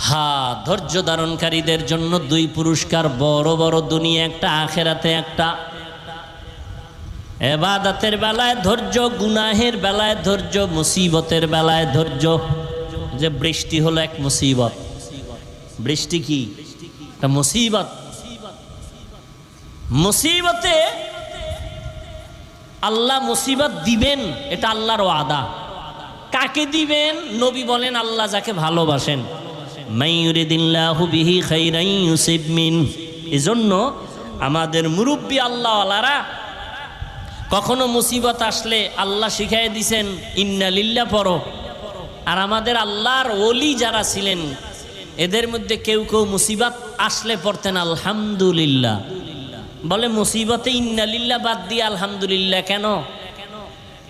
[SPEAKER 1] হ্যাঁ। ধৈর্য ধারণকারীদের জন্য 2 পুরস্কার, বড় বড়, দুনিয়া একটা, আখেরাতে একটা। ইবাদতের বেলায় ধৈর্য, গুনাহের বেলায় ধৈর্য, মুসিবতের বেলায় ধৈর্য। যে বৃষ্টি হলো এক মুসিবত। বৃষ্টি কি? একটা মুসিবত। মুসিবতে আল্লাহ মুসিবত দিবেন, এটা আল্লাহর ওয়াদা। কাকে দিবেন? নবী বলেন, আল্লাহ যাকে ভালোবাসেন। মাইয়ুরিদিল্লাহু বিহি খাইরান ইউসিব মিন। এজন্য আমাদের মুরব্বী আল্লাহওয়ালারা কখনো মুসিবত আসলে আল্লাহ শিখাই দিছেন ইন্না লিল্লাহ পড়ো। আর আমাদের আল্লাহর ওলি যারা ছিলেন এদের মধ্যে কেউ কেউ মুসিবত আসলে পড়তেন আলহামদুলিল্লাহ। বলে মুসিবতে ইন্না লিল্লাহ বাদ দিয়ে আলহামদুলিল্লাহ কেন?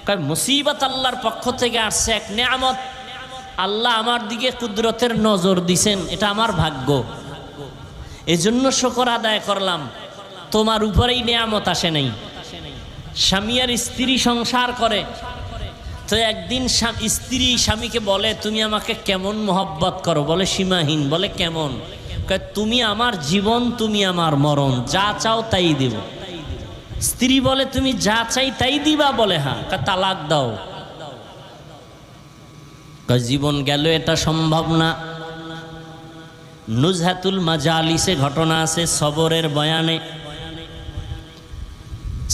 [SPEAKER 1] কয় মুসিবত আল্লাহর পক্ষ থেকে আসছে, এক নেয়ামত। আল্লাহ আমার দিকে কুদরতের নজর দিছেন, এটা আমার ভাগ্য, এজন্য শুকর আদায় করলাম। তোমার উপরেই নেয়ামত আসে নাই। স্বামী আর স্ত্রী সংসার করে, তো একদিন স্ত্রী স্বামীকে বলে তুমি আমাকে কেমন মহব্বত করো? বলে সীমাহীন। বলে কেমন? তুমি আমার জীবন, তুমি আমার মরণ, যা চাও তাই দেব। স্ত্রী বলে তুমি যা চাই তাই দিবা? বলে হ্যাঁ। তালাক দাও। জীবন গেল, এটা সম্ভব না। নুজহাতুল মাজালিসে ঘটনা আছে, সবরের বয়ানে।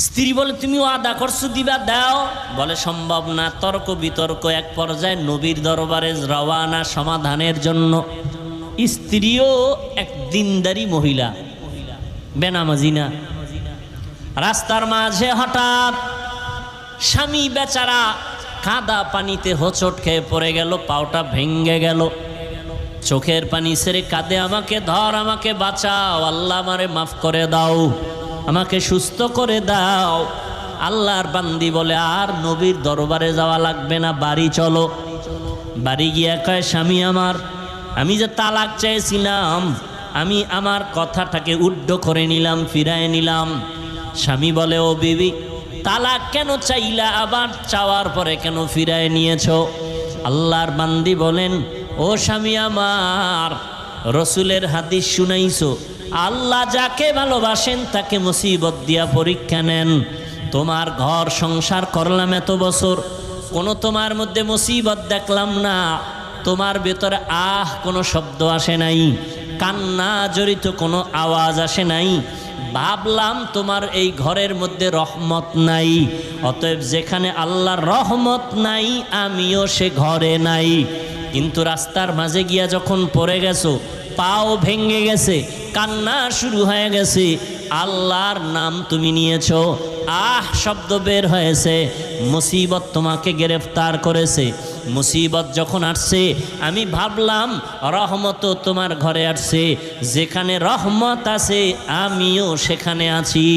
[SPEAKER 1] স্ত্রী বলে তুমি ওয়াদা করছো দিবা, দাও। বলে সম্ভব না। তর্ক বিতর্ক, এক পর্যায়ে নবীর দরবারে রওয়ানা সমাধানের জন্য। স্ত্রীও এক দিনদারি মহিলা, বেনামাজি না। রাস্তার মাঝে হঠাৎ স্বামী বেচারা কাদা পানিতে হোঁচট খেয়ে পড়ে গেল, পাওটা ভেঙ্গে গেল। চোখের পানি ছেড়ে কাঁদে, আমাকে ধর, আমাকে বাঁচাও, আল্লাহ আমারে মাফ করে দাও, আমাকে সুস্থ করে দাও। আল্লাহর বান্দি বলে আর নবীর দরবারে যাওয়া লাগবে না, বাড়ি চলো। বাড়ি গিয়া কয় স্বামী আমার, আমি যে তালাক চেয়েছিলাম, আমি আমার কথাটাকে উড্ড করে নিলাম, ফিরায় নিলাম। স্বামী বলে ও বিবি, তালাক কেন চাইলা? আবার চাওয়ার পরে কেন ফিরায় নিয়েছো? আল্লাহর বান্দি বলেন ও স্বামী আমার, রসুলের হাদিস শুনাইছো, আল্লাহ যাকে ভালোবাসেন তাকে মুসিবত দিয়া পরীক্ষা নেন। তোমার ঘর সংসার করলাম এত বছর, কোনো তোমার মধ্যে মুসিবত দেখলাম না। তোমার ভেতরে কোনো শব্দ আসে নাই, কান্না জড়িত কোনো আওয়াজ আসে নাই। ভাবলাম তোমার এই ঘরের মধ্যে রহমত নাই। অতএব যেখানে আল্লাহর রহমত নাই, আমিও সে ঘরে নাই। কিন্তু রাস্তার মাঝে গিয়া যখন পড়ে গেছো, পাও ভেঙে গেছে, কান্না শুরু হয়ে গেছে, আল্লাহর নাম তুমি নিয়েছো, শব্দ বের হয়েছে, মুসিবত তোমাকে গ্রেফতার করেছে। মুসিবত যখন আসছে, আমি ভাবলাম রহমত তোমার ঘরে আসছে। যেখানে রহমত আছে, আমিও সেখানে আছি।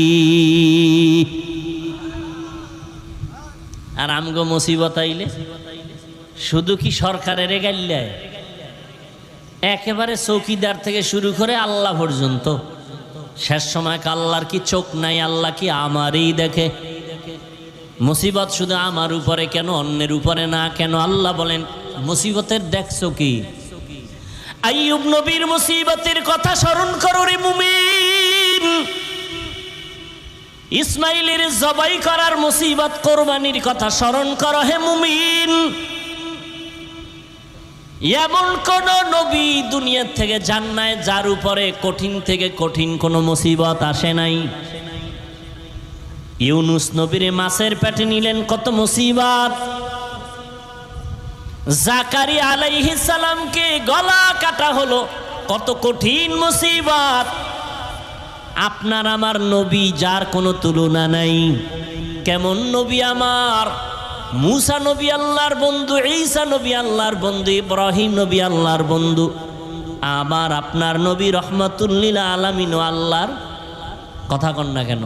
[SPEAKER 1] আর আমগো মুসিবত আইলে শুধু কি সরকারের গাইল্লায়, একেবারে চৌকিদার থেকে শুরু করে আল্লাহ পর্যন্ত। শেষ সময় আল্লাহর কি চোখ নাই? আল্লাহ কি আমারই দেখে? মুসিবত শুধু আমার উপরে কেন, অন্যের উপরে না কেন? আল্লাহ বলেন মুসিবতের দেখছো কি? আইয়ুব নবীর মুসিবতের কথা স্মরণ করো রে মুমিন। ইসমাইলের জবাই করার মুসিবত, কোরবানির কথা স্মরণ করো হে মুমিন। এমন কোন নবী দুনিয়ার থেকে যান নাই যার উপরে কঠিন থেকে কঠিন কোনো মুসিবত আসে নাই। ইউনুস নবীরে মাছের পেটে নিলেন, কত মুসিবত। জাকারিয়া আলাইহিস সালামকে গলা কাটা হলো, কত কঠিন মুসিবত। আপনার আমার নবী যার কোনো তুলনা নাই। কেমন নবী আমার? মুসা নবী আল্লাহর বন্ধু, ঈসা নবী আল্লাহর বন্ধু, ইব্রাহিম নবী আল্লাহর বন্ধু। আমার আপনার নবী রহমাতুল লিল আলামিন আল্লাহর কথা কন না কেন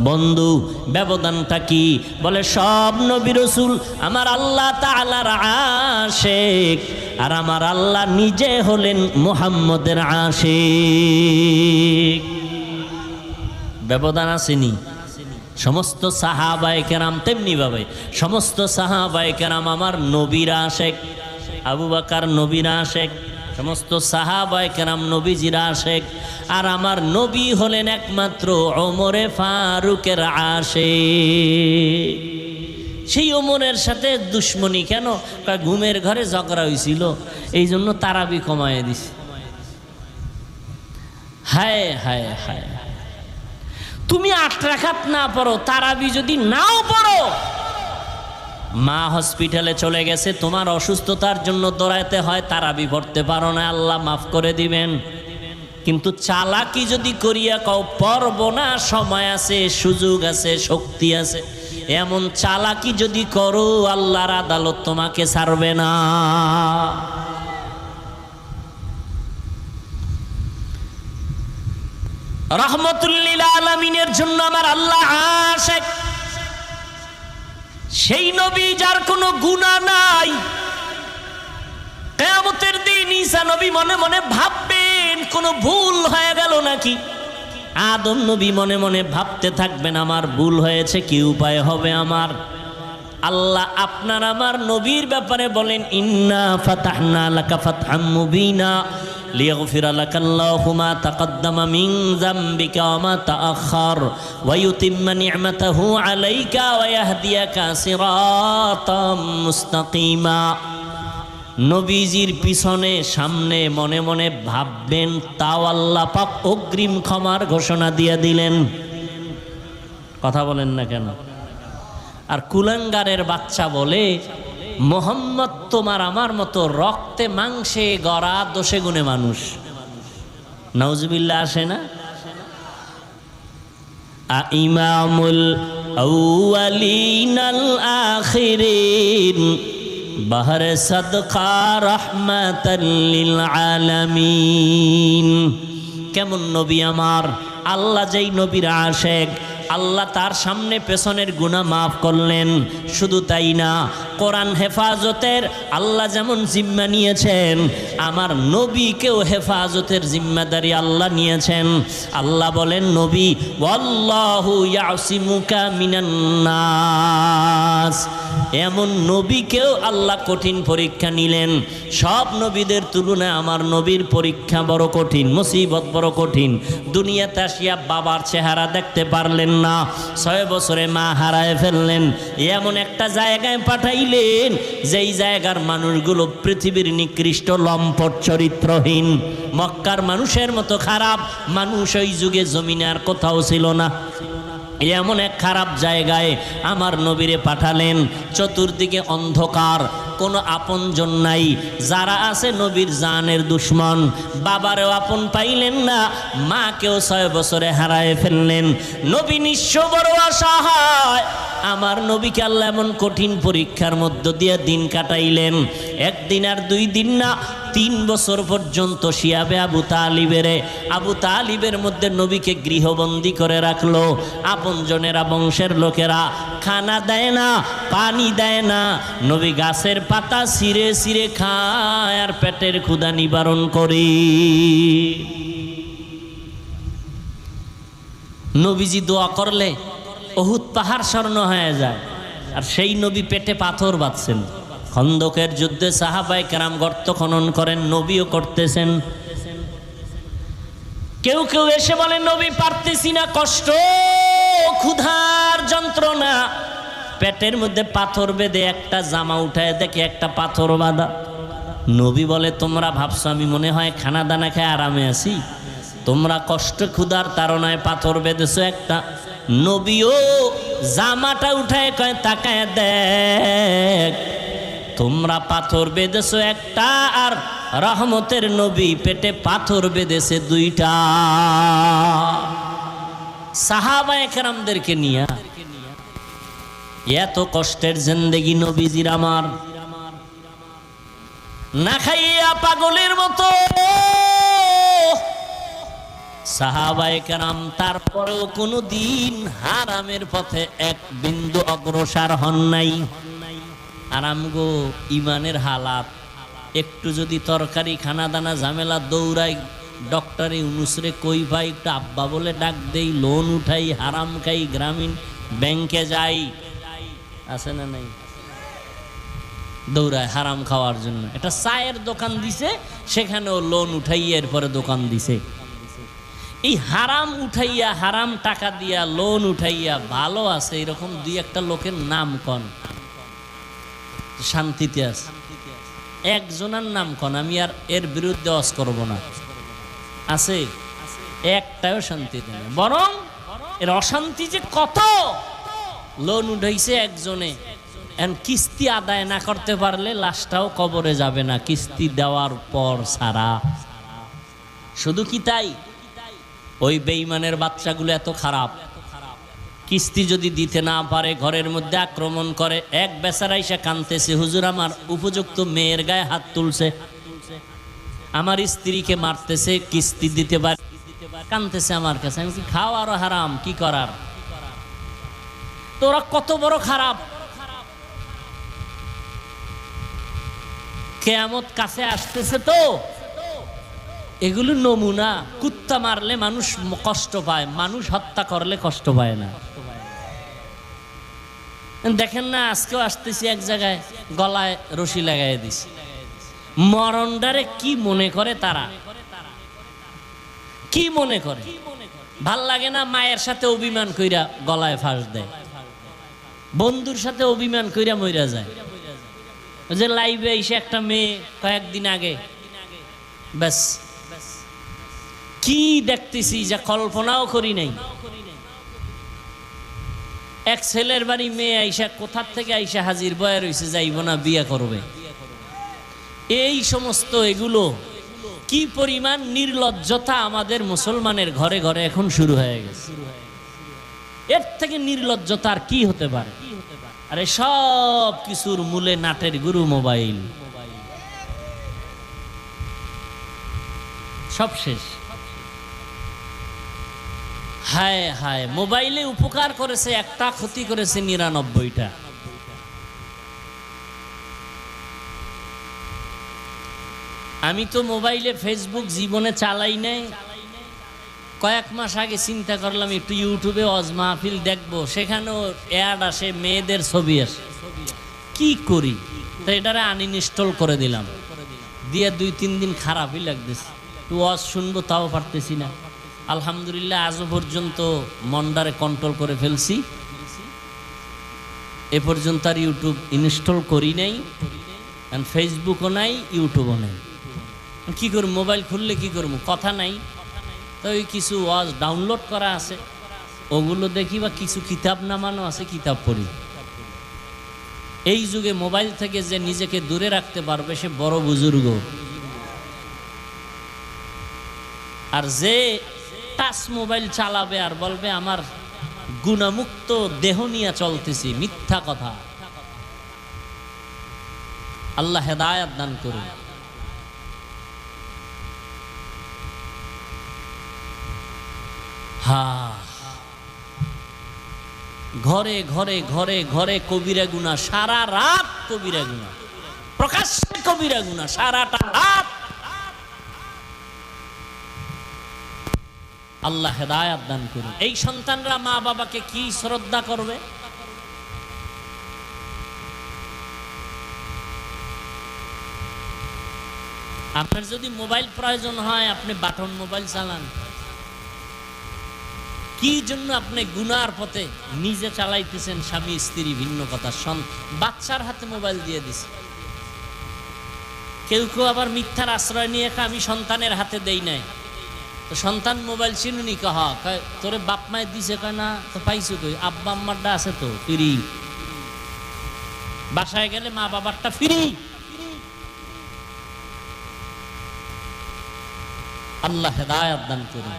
[SPEAKER 1] বন্ধু? ব্যবধানটা কি? বলে সব নবী রাসূল আমার আল্লাহ তাআলার আশিক, আর আমার আল্লাহ নিজে হলেন মুহাম্মদের আশিক। ব্যবধান আসেনি? সমস্ত সাহাবায়ে কেরাম তেমনি ভাবে, সমস্ত সাহাবায়ে কেরাম আমার নবীর আশিক। আবু বকর নবীর আশিক, সমস্ত সাহাবায়ে কেরাম নবীজির আশিক। আর আমার নবী হলেন একমাত্র ওমরে ফারুকের আশিক। সেই ওমরের সাথে দুশ্মনী কেন? ঘুমের ঘরে ঝগড়া হয়েছিল, এই জন্য তারাবি কমায় দিছে। হায় হায় হায়, তুমি 8 রাকাত না পড়ো, তারাবি যদি নাও পড়ো, মা হসপিটালে চলে গেছে, তোমার অসুস্থতার জন্য দৌড়াইতে হয়, তারাবি পড়তে পারো না, আল্লাহ মাফ করে দিবেন। কিন্তু চালাকি যদি করিয়া কও পড়ব না, সময় আছে, সুযোগ আছে, শক্তি আছে, এমন চালাকি যদি করো আল্লাহর আদালত তোমাকে ছাড়বে না। রহমতুল লিল আলামিনের জন্য আমার আল্লাহ আশিক, সেই নবী যার কোনো গুনাহ নাই। কিয়ামতের দিন ঈসা নবী মনে মনে ভাববেন কোনো ভুল হয়ে গেল নাকি। আদম নবী মনে মনে ভাবতে থাকবেন আমার ভুল হয়েছে, কি উপায় হবে আমার। আল্লাহ আপনার আমার নবীর ব্যাপারে বলেন ইন্না ফাতাহনা লাকা ফাতহাম মুবিনা লিয়াগফিরা লাকাল্লাহু মা তাকদ্দামা মিন যামবিকা ওয়া মা তাআখার ওয়া ইউতিম্মা নি'মাতাহু আলাইকা ওয়া ইয়াহদিয়াকা সিরাতাম মুস্তাকিমা। নবীজির পিছনে সামনে মনে মনে ভাববেন, তাও আল্লাহ পাক অগ্রিম ক্ষমার ঘোষণা দিয়ে দিলেন। কথা বলেন না কেন? আর কুলাঙ্গারের বাচ্চা বলে মোহাম্মদ তোমার আমার মতো রক্তে মাংসে গড়া, দোষে গুণে মানুষ। নাউজুবিল্লাহ আসে না? ইমামুল আউয়ালিন আল আখিরিন বাহরে সাদকা রাহমাতাল লিল আলামিন। কেমন নবী আমার! আল্লাহ যেই নবীর আশিক, আল্লাহ তার সামনে পেছনের গুনাহ মাফ করলেন। শুধু তাই না, কোরআন হেফাজতের আল্লাহ যেমন জিম্মা নিয়েছেন, আমার নবীকেও হেফাজতের জিম্মাদারি আল্লাহ নিয়েছেন। আল্লাহ বলেন নবী ওয়াল্লাহু ইয়াসিমুকা মিনান নাস। এমন নবীকেও আল্লাহ কঠিন পরীক্ষা নিলেন। সব নবীদের তুলনায় আমার নবীর পরীক্ষা বড় কঠিন, মুসিবত বড় কঠিন। দুনিয়াতে আসিয়া বাবার চেহারা দেখতে পারলেন না, 6 বছরে মা হারায় ফেললেন। এমন একটা জায়গায় পাঠাইলেন যেই জায়গার মানুষগুলো পৃথিবীর নিকৃষ্ট লম্পট চরিত্রহীন। মক্কার মানুষের মতো খারাপ মানুষ ওই যুগে জমিনে আর কোথাও ছিল না। এমন এক খারাপ জায়গায় আমার নবীরে পাঠালেন। চতুর্দিকে অন্ধকার, কোনো আপনজন নাই, যারা আছে নবীর জানের দুশ্মন। বাবারেও আপন পাইলেন না, মাকেও 6 বছরে হারায় ফেললেন। নবী নিঃস্ব বড় অসহায়। আমার নবীকে আল্লাহ এমন কঠিন পরীক্ষার মধ্য দিয়ে দিন কাটাইলেন। 1 দিন আর 2 দিন না, 3 বছর পর্যন্ত শিয়াবে আবু তালিবের মধ্যে নবীকে গৃহবন্দী করে রাখলো। আপনজনেরা, বংশের লোকেরা খানা দেয় না, পানি দেয় না। নবী গাছের পাতা ছিঁড়ে ছিঁড়ে খায় আর পেটের ক্ষুধা নিবারণ করে। নবীজি দোয়া করলে উহুদ পাহাড় স্বর্ণ হয়ে যায়। আর সেই নবী পেটে পাথর বাঁধছেন। খন্দকের যুদ্ধে সাহাবায়ে কেরাম গর্ত খনন করেন, নবীও করতেছেন। কেউ কেউ এসে বলেন নবী পারতেছি না, কষ্ট, ক্ষুধার যন্ত্রণা। পেটের মধ্যে পাথর বেঁধে একটা জামা উঠায় দেখে একটা পাথর বাঁধা। নবী বলে তোমরা ভাবছো আমি মনে হয় খানা দানা খেয়ে আরামে আছি, তোমরা কষ্ট ক্ষুধার তাড়নায় পাথর বেঁধেছো একটা। নবীও জামাটা উঠায় কয় তাকায় দেখ, তোমরা পাথর বেঁধেছো একটা, আর রহমতের নবী পেটে পাথর বেঁধেছে 2টা। সাহাবায়ে কেরামদেরকে নিয়ে এত কষ্টের জিন্দেগি নবীজির আমার। না খাইয়া পাগলের মতো সাহাবায়ে কেরাম, তারপরেও কোনো দিন হারামের পথে 1 বিন্দু অগ্রসর হন নাই। আরাম গো, ইমানের হালাত। একটু যদি তরকারি খানা দানা ঝামেলা, দৌড়াই ডক্টরে ইউনুসরে কই ভাই একটু আব্বা বলে ডাক দেই, লোন উঠাই, হারাম খাই, গ্রামীণ ব্যাংকে যাই, আছে না নাই? দৌড়ায় হারাম খাওয়ার জন্য। একটা চায়ের দোকান দিছে, সেখানেও লোন উঠাইয়া এরপরে দোকান দিছে। এই হারাম উঠাইয়া, হারাম টাকা দিয়া লোন উঠাইয়া ভালো আছে এরকম 2-1টা লোকের নাম কন, শান্তিতে আছে। একজনের নাম কন, আমি আর এর বিরুদ্ধে ওয়াজ করব না। আছে একটাও শান্তিতে নেই, বরং এর অশান্তি যে কত। লোন উঠাইছে একজনে, কিস্তি আদায় না করতে পারলে লাশটাও কবরে যাবে না, কিস্তি দেওয়ার পর ছাড়া। শুধু কি তাই, ওই বেঈমানের বাচ্চাগুলো এত খারাপ, কিস্তি যদি দিতে না পারে ঘরের মধ্যে আক্রমণ করে। এক বেচারা এসে কাঁদতেছে, হুজুর আমার উপযুক্ত মেয়ের গায়ে হাত তুলছে, আমার স্ত্রীকে মারতেছে, কিস্তি দিতে পারে, কাঁদতেছে আমার কাছে। আমি কি খাওয়ারও হারাম, কি করার? তোরা কত বড় খারাপ। কিয়ামত কাছে আসতেছে তো, এগুলো নমুনা। কুত্তা মারলে মানুষ কষ্ট পায়, মানুষ হত্যা করলে কষ্ট পায় না। দেখেন না, আজকেও আসতেছি এক জায়গায় গলায় রশি লাগাই দিছি। মরণডারে কি মনে করে তারা, কি মনে করে? ভাল লাগে না? মায়ের সাথে অভিমান কইরা গলায় ফাঁস দেয়, বন্ধুর সাথে অভিমান কইরা মইরা যায়। ওই যে লাইভে এসে একটা মেয়ে কয়েকদিন আগে, ব্যাস কি দেখতেছি যা কল্পনাও করি নাই। এক ছেলের বাড়ি মেয়ে আইসা কোথার থেকে আইসা হাজির বয়া রয়েছে, যাইব না, বিয়ে করবে। এই সমস্ত এগুলো কি পরিমাণ নির্লজ্জতা আমাদের মুসলমানের ঘরে ঘরে এখন শুরু হয়ে গেছে। এর থেকে নির্লজ্জতা আর কি হতে পারে? আরে সব কিছুর মূলে নাটের গুরু মোবাইল। সব শেষ। হায় হায়, মোবাইলে উপকার করেছে একটা, ক্ষতি করেছে ৯৯টা। আমি তো মোবাইলে ফেসবুক জীবনে চালাই নাই। কয়েক মাস আগে চিন্তা করলাম একটু ইউটিউবে ওয়াজ মাহফিল দেখবো, সেখানেও অ্যাড আসে, মেয়েদের ছবি আসে। কি করি, তো এটারে আনইনস্টল করে দিলাম। দিয়ে ২-৩ দিন খারাপই লাগতেছে, একটু ওয়াজ শুনবো তাও পারতেছি না। আলহামদুলিল্লাহ আজও পর্যন্ত মনটারে কন্ট্রোল করে ফেলছি, এ পর্যন্ত আর ইউটিউব ইনস্টল করি নাই, ফেসবুকও নাই, ইউটিউবও নাই। কি করব, মোবাইল খুললে কি করবো, কথা নাই। তো ওই কিছু ওয়াজ ডাউনলোড করা আছে, ওগুলো দেখি, বা কিছু কিতাব নামানো আছে, কিতাব পড়ি। এই যুগে মোবাইল থেকে যে নিজেকে দূরে রাখতে পারবে সে বড় বুজুর্গ। আর যে টাচ মোবাইল চালাবে আর বলবে আমার গুণামুক্ত দেহ নিয়ে চলতেছি, মিথ্যা কথা। আল্লাহ হেদায়েত দান করুন। ঘরে ঘরে ঘরে ঘরে কবিরা গুনাহ, সারা রাত কবিরা গুনাহ, প্রকাশ্যে কবিরা গুনাহ, সারাটা রাত। আল্লাহ হেদায়েত দান করুন। এই সন্তানরা মা বাবাকে কি শ্রদ্ধা করবে? আপনার যদি মোবাইল প্রয়োজন হয়, আপনি বাটন মোবাইল চালান। কি জন্য আপনি গুনার পথে নিজে চালাইতেছেন? স্বামী স্ত্রী ভিন্ন কথা, বাচ্চার হাতে মোবাইল দিয়ে দিছে। কেউ কেউ আবার মিথ্যার আশ্রয় নিয়ে আমি সন্তানের হাতে দেই নাই। তো সন্তান মোবাইল চিনুনি, কহা তোরে বাপ মায়ের দিছে, কয় না তো পাইছো কই, আব্বা আম্মারটা আছে তো ফ্রি, বাসায় গেলে মা বাবারটা ফ্রি। আল্লাহ হেদায়েত দান করুন।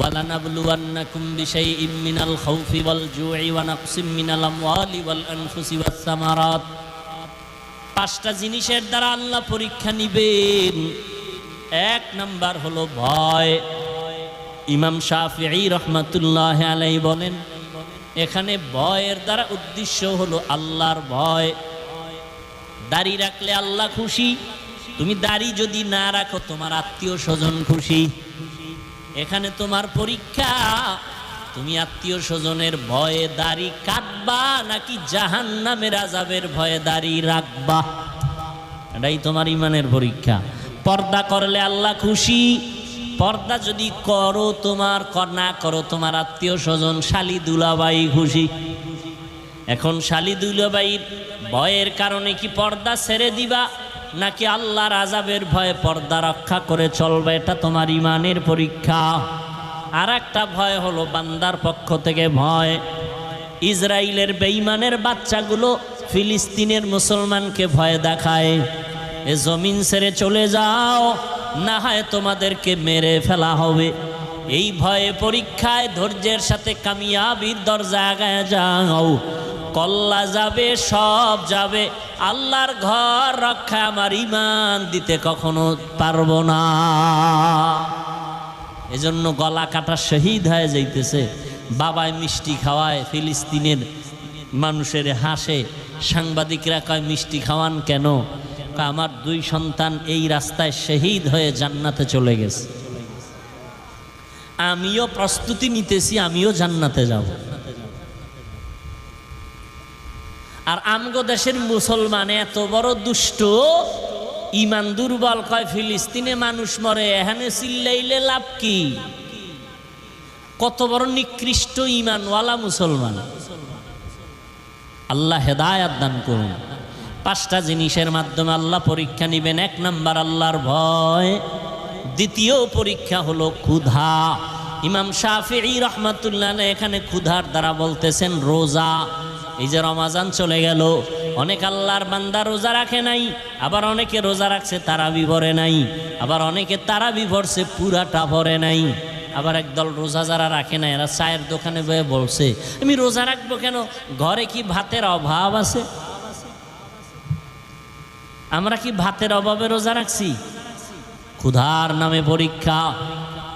[SPEAKER 1] وَلَنَبْلُوَنَّكُمْ بِشَيْءٍ مِّنَ الْخَوْفِ وَالْجُوعِ وَنَقْصٍ مِّنَ الْأَمْوَالِ وَالْأَنفُسِ وَالثَّمَرَاتِ। 5টা জিনিসের দ্বারা আল্লাহ পরীক্ষা নিবেন। 1 নাম্বার হলো ভয়। ইমাম শাফিঈ রাহমাতুল্লাহি আলাইহি বলেন, এখানে ভয়ের দ্বারা উদ্দেশ্য হলো আল্লাহর ভয়। দাড়ি রাখলে আল্লাহ খুশি, তুমি দাড়ি যদি না রাখো তোমার আত্মীয় স্বজন খুশি। এখানে তোমার পরীক্ষা, তুমি আত্মীয় স্বজনের ভয়ে দাড়ি কাটবা নাকি জাহান্নামের আযাবের ভয়ে দাড়ি রাখবা, এটাই তোমার ঈমানের পরীক্ষা। পর্দা করলে আল্লাহ খুশি, পর্দা যদি করো তোমার, না করো তোমার আত্মীয় স্বজন শালি দুলাভাই খুশি। এখন শালি দুলাভাইয়ের ভয়ের কারণে কি পর্দা ছেড়ে দিবা, নাকি আল্লাহর আযাবের ভয়ে পর্দা রক্ষা করে চলবে? এটা তোমার ঈমানের পরীক্ষা। আর একটা ভয় হলো বান্দার পক্ষ থেকে ভয়। ইসরায়েলের বেঈমানের বাচ্চাগুলো ফিলিস্তিনের মুসলমানকে ভয় দেখায়, এ জমিন ছেড়ে চলে যাও, না হয় তোমাদেরকে মেরে ফেলা হবে। এই ভয়ে পরীক্ষায় ধৈর্যের সাথে কামিয়াবির দরজা আগায় যাও, কল্লা যাবে, সব যাবে, আল্লাহর ঘর রক্ষা আমার ঈমান দিতে কখনো পারবো না। এজন্য গলা কাটা শহীদ হয়ে যাইতেছে, বাবায় মিষ্টি খাওয়ায়, ফিলিস্তিনের মানুষের হাসে, সাংবাদিকরা কয় মিষ্টি খাওয়ান কেন? আমার 2 সন্তান এই রাস্তায় শহীদ হয়ে জান্নাতে চলে গেছে, আমিও প্রস্তুতি নিতেছি, আমিও জান্নাতে যাব। আর আমগো দেশের মুসলমান এত বড় দুষ্ট, ইমান দুর্বল, কয় ফিলিস্তিনে মানুষ মরে, এখানে চিল্লাইলে লাভ কি? কত বড় নিকৃষ্ট ইমানওয়ালা মুসলমান। আল্লাহ হেদায়াত দান করুন। 5টা জিনিসের মাধ্যমে আল্লাহ পরীক্ষা নিবেন। 1 নাম্বার আল্লাহর ভয়, দ্বিতীয় পরীক্ষা হলো ক্ষুধা। ইমাম শাফিঈ রহমাতুল্লাহ আলাইহি এখানে ক্ষুধার দ্বারা বলতেছেন রোজা। এই যে রমাজান চলে গেল, অনেক আল্লাহর বান্দা রোজা রাখে নাই, আবার অনেকে রোজা রাখছে তারাবি ভরে নাই, আবার অনেকে তারাবি ভরছে পুরাটা ভরে নাই, আবার একদল রোজা যারা রাখে নাই এরা চায়ের দোকানে বয়ে বলছে আমি রোজা রাখবো কেন, ঘরে কি ভাতের অভাব আছে? আমরা কি ভাতের অভাবে রোজা রাখছি? ক্ষুধার নামে পরীক্ষা।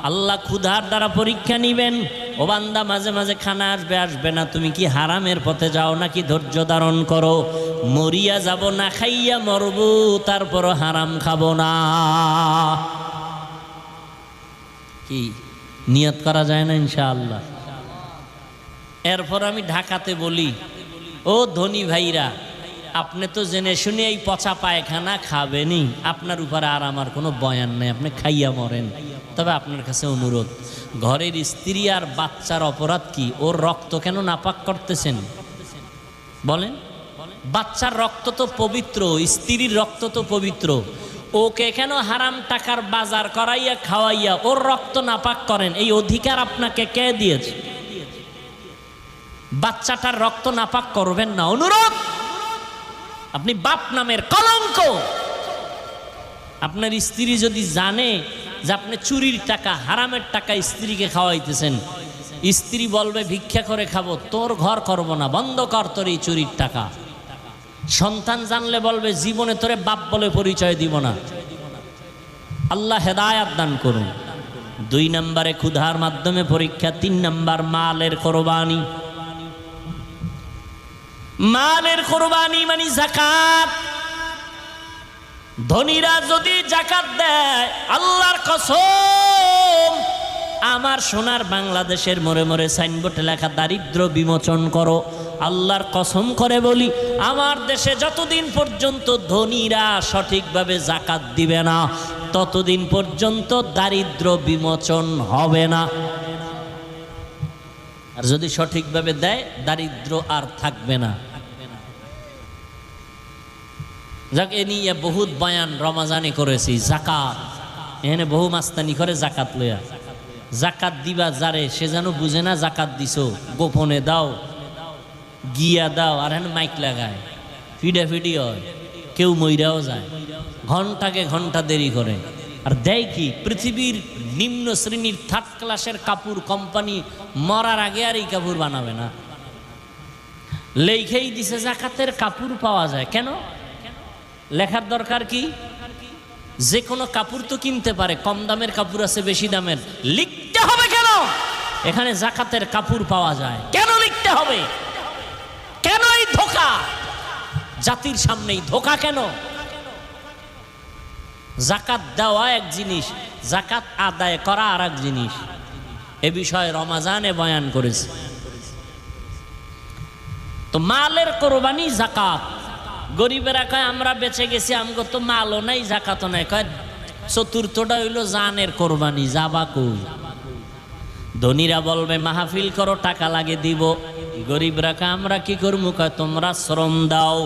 [SPEAKER 1] আল্লাহ ক্ষুধার দ্বারা পরীক্ষা নিবেন। ও বান্দা, মাঝে মাঝে খানা আসবে, আসবে না, তুমি কি হারামের পথে যাও নাকি ধৈর্য ধারণ করো? মরিয়া যাব, না খাইয়া মরবো, তারপরও হারাম খাবো না। কি নিয়ত করা যায় না ইনশাআল্লাহ? এরপর আমি ঢাকাতে বলি, ও ধনী ভাইরা, আপনি তো জেনে শুনে এই পচা পায়খানা খাবেনই, আপনার উপরে আর আমার কোনো বয়ান নেই, আপনি খাইয়া মরেন। তবে আপনার কাছে অনুরোধ, ঘরের স্ত্রী আর বাচ্চার অপরাধ কি? ওর রক্ত কেন নাপাক করতেছেন বলেন? বাচ্চার রক্ত তো পবিত্র, স্ত্রীর রক্ত তো পবিত্র, ওকে কেন হারাম টাকার বাজার করাইয়া খাওয়াইয়া ওর রক্ত নাপাক করেন? এই অধিকার আপনাকে কে দিয়েছে? বাচ্চাটার রক্ত নাপাক করবেন না, অনুরোধ। আপনি বাপ নামের কলঙ্ক। আপনার স্ত্রী যদি জানে যে আপনি চুরির টাকা, হারামের টাকা স্ত্রীকে খাওয়াইতেছেন, স্ত্রী বলবে ভিক্ষা করে খাবো, তোর ঘর করবো না, বন্ধ কর তোর এই চুরির টাকা। সন্তান জানলে বলবে জীবনে তোরে বাপ বলে পরিচয় দিব না। আল্লাহ হেদায়াত দান করুন। 2 নম্বরে ক্ষুধার মাধ্যমে পরীক্ষা। 3 নম্বর মালের কোরবানি। মালের কোরবানি মানে যাকাত। ধনীরা যদি যাকাত দেয়, আল্লাহর কসম, আমার সোনার বাংলাদেশের মোড়ে মোড়ে সাইনবোর্ডে লেখা দারিদ্র বিমোচন করো, আল্লাহর কসম করে বলি, আমার দেশে যতদিন পর্যন্ত ধনীরা সঠিকভাবে যাকাত দিবে না, ততদিন পর্যন্ত দারিদ্র বিমোচন হবে না। আর যদি সঠিকভাবে দেয়, দারিদ্র আর থাকবে না। যাক, এ নিয়ে বহুত বয়ান রমাজানে করেছি। জাকাত, এখানে বহু মাস্তানি করে জাকাত লইয়া। জাকাত দিবা যারে, সে যেন বুঝে না জাকাত দিছো, গোপনে দাও, গিয়া দাও, আর এখানে মাইক লাগায়, ফিডাফিডি হয়, কেউ মইরাও যায়, ঘন্টাকে ঘন্টা দেরি করে। আর দেয় কি? পৃথিবীর নিম্ন শ্রেণীর 3rd ক্লাসের কাপড় কোম্পানি মরার আগে আর এই কাপড় বানাবে না। লেখেই দিছে জাকাতের কাপড় পাওয়া যায়। কেন লেখার দরকার কি? যে কোনো কাপড় তো কিনতে পারে, কম দামের কাপড় আছে, বেশি দামের, লিখতে হবে কেন? এখানে জাকাতের কাপড় পাওয়া যায়, কেন লিখতে হবে? কেন এই ধোঁকা? জাতির সামনেই ধোঁকা কেন? জাকাত দেওয়া এক জিনিস, জাকাত আদায় করা আর এক জিনিস। এ বিষয়ে রমাজানে বয়ান করেছে। তো মালের কোরবানি জাকাত। গরিবেরা কয় আমরা বেঁচে গেছি, আমগো তো মালও নাই, জাকাতও নাই। কয় চতুর্থটা হইল জানের কোরবানি, যাবা কই? ধনীরা বলবে মাহফিল করো, টাকা লাগে দিব। গরিবরা কয় আমরা কি করবো? কয় তোমরা শ্রম দাও,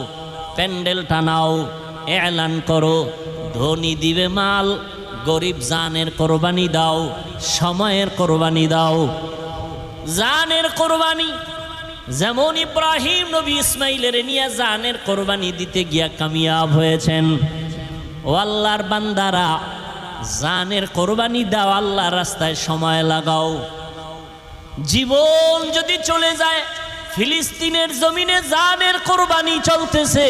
[SPEAKER 1] প্যান্ডেল টানাও, এলান করো। ধনী দিবে মাল, গরিব জানের কোরবানি দাও, সময়ের কোরবানি দাও। জানের কোরবানি যেমন ইব্রাহিম নবী ইসমাইলের নিয়ে জানের কোরবানি দিতে গিয়া কামিয়াব হয়েছেন। ও আল্লাহর বান্দারা, জানের কোরবানি দাও, আল্লাহর রাস্তায় সময় লাগাও। জীবন যদি চলে যায়, ফিলিস্তিনের জমিনে জানের কোরবানি চলতেছে,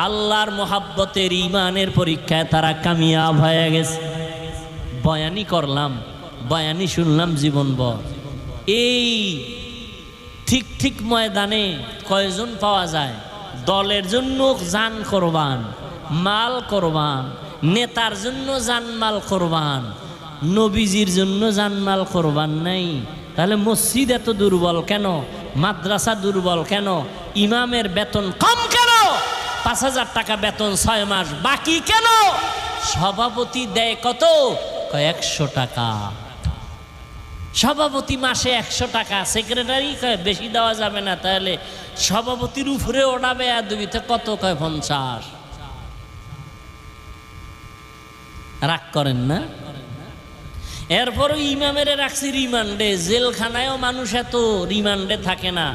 [SPEAKER 1] আল্লাহর মোহাব্বতের ইমানের পরীক্ষায় তারা কামিয়াব হয়ে গেছে। বয়ানি করলাম, বয়ানি শুনলাম জীবনভর। এই ঠিক ঠিক ময়দানে কয়জন পাওয়া যায় দলের জন্য জান কোরবান, মাল কোরবান, নেতার জন্য জানমাল কোরবান, নবীজির জন্য জানমাল কোরবান নাই? তাহলে মসজিদ এত দুর্বল কেন? মাদ্রাসা দুর্বল কেন? ইমামের বেতন কম কেন? 5,000 টাকা বেতন 6 মাস বাকি কেন? সভাপতি দেয় কত? 100 টাকা। সভাপতি মাসে 100 টাকা, সেক্রেটারি কয় বেশি দেওয়া যাবে না। তাহলে সভাপতির উপরে ওঠাবে আদবিতে কত? কয় 50। রাগ করেন না? এরপরও ইমামের রাখছি রিমান্ডে। জেলখানায়ও মানুষ এত রিমান্ডে থাকে না।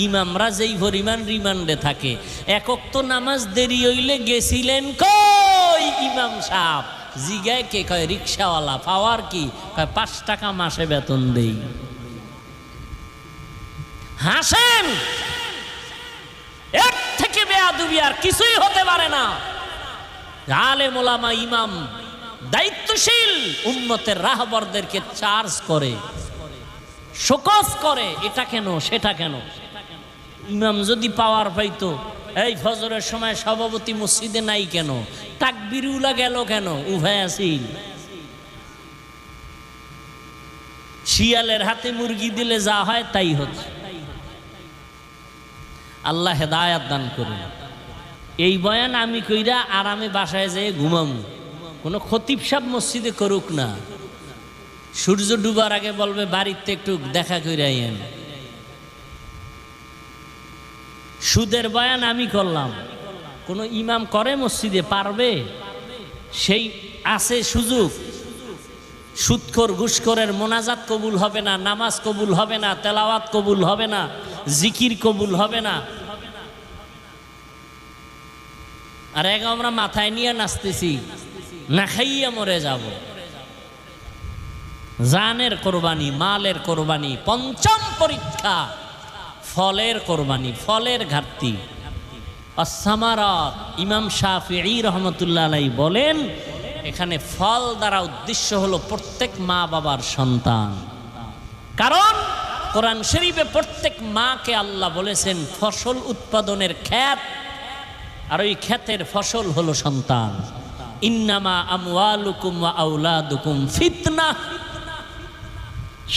[SPEAKER 1] ইমামরা যেই পরিমাণ রিমান্ডে থাকে, একক তো নামাজ দেরি হইলে গেছিলেন কই ইমাম সাহেব? জিগায় কে? কয় রিক্সাওয়ালা। পাওয়ার কি? কয় 5 টাকা মাসে বেতন দেই। হাসেন, এর থেকে বেয়াদবি আর কিছুই হতে পারে না। আলেম ওলামা ইমাম দায়িত্বশীল উম্মতের রাহবরদেরকে চার্জ করে, শোকজ করে, এটা কেন সেটা কেন। ইমাম যদি পাওয়ার পাইতো, এই ফজরের সময় সভাপতি মসজিদে নাই কেন? তাকবীরুল্লাহ গেল কেন? উভয় আসিল। শিয়ালের হাতে মুরগি দিলে যা হয় তাই হচ্ছে। আল্লাহ হেদায়াত দান করুন। এই বয়ান আমি কইরা আরামে বাসায় যেয়ে ঘুমামু, কোনো খতিব সাহেব মসজিদে করুক না। সূর্য ডুবার আগে বলবে বাড়িতে একটু দেখা কইরা আইয়েন। সুদের বয়ান আমি করলাম, কোনো ইমাম করে মসজিদে? পারবে? সেই আছে সুযোগ। সুদখোর ঘুষখোরের মোনাজাত কবুল হবে না, নামাজ কবুল হবে না, তেলাওয়াত কবুল হবে না, জিকির কবুল হবে না। আর আমরা মাথায় নিয়ে নাচতেছি, না খাইয়া মরে যাব। জানের কোরবানি, মালের কোরবানি, পঞ্চম পরীক্ষা ফলের কোরবানি, ফলের ঘাটতি। আস-সামারাত, ইমাম শাফিঈ রাহমাতুল্লাহ আলাইহি বলেন, এখানে ফল দ্বারা উদ্দেশ্য হলো প্রত্যেক মা বাবার সন্তান। কারণ কোরআন শরীফে প্রত্যেক মাকে আল্লাহ বলেছেন ফসল উৎপাদনের ক্ষেত, আর ওই ক্ষেতের ফসল হলো সন্তান। ইন্নামা আমওয়ালুকুম ওয়া আওলাদুকুম ফিতনাহ।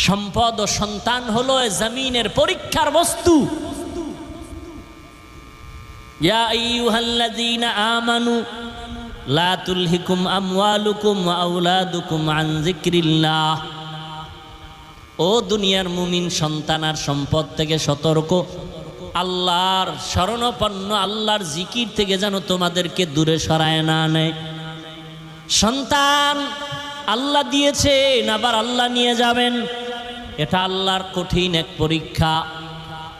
[SPEAKER 1] সম্পদ ও সন্তান হলো জমিনের পরীক্ষার বস্তু। ইয়া আইয়ুহাল্লাযীনা আমানু লা তুলহিকুম আমওয়ালুকুম ওয়া আওলাদুকুম আন যিকরিল্লাহ। ও দুনিয়ার মুমিন সন্তান আর সম্পদ থেকে সতর্ক। আল্লাহর শরণাপন্ন, আল্লাহর জিকির থেকে যেন তোমাদেরকে দূরে সরায় না নেয়। সন্তান আল্লাহ দিয়েছেন, আবার আল্লাহ নিয়ে যাবেন, এটা আল্লাহর কঠিন এক পরীক্ষা।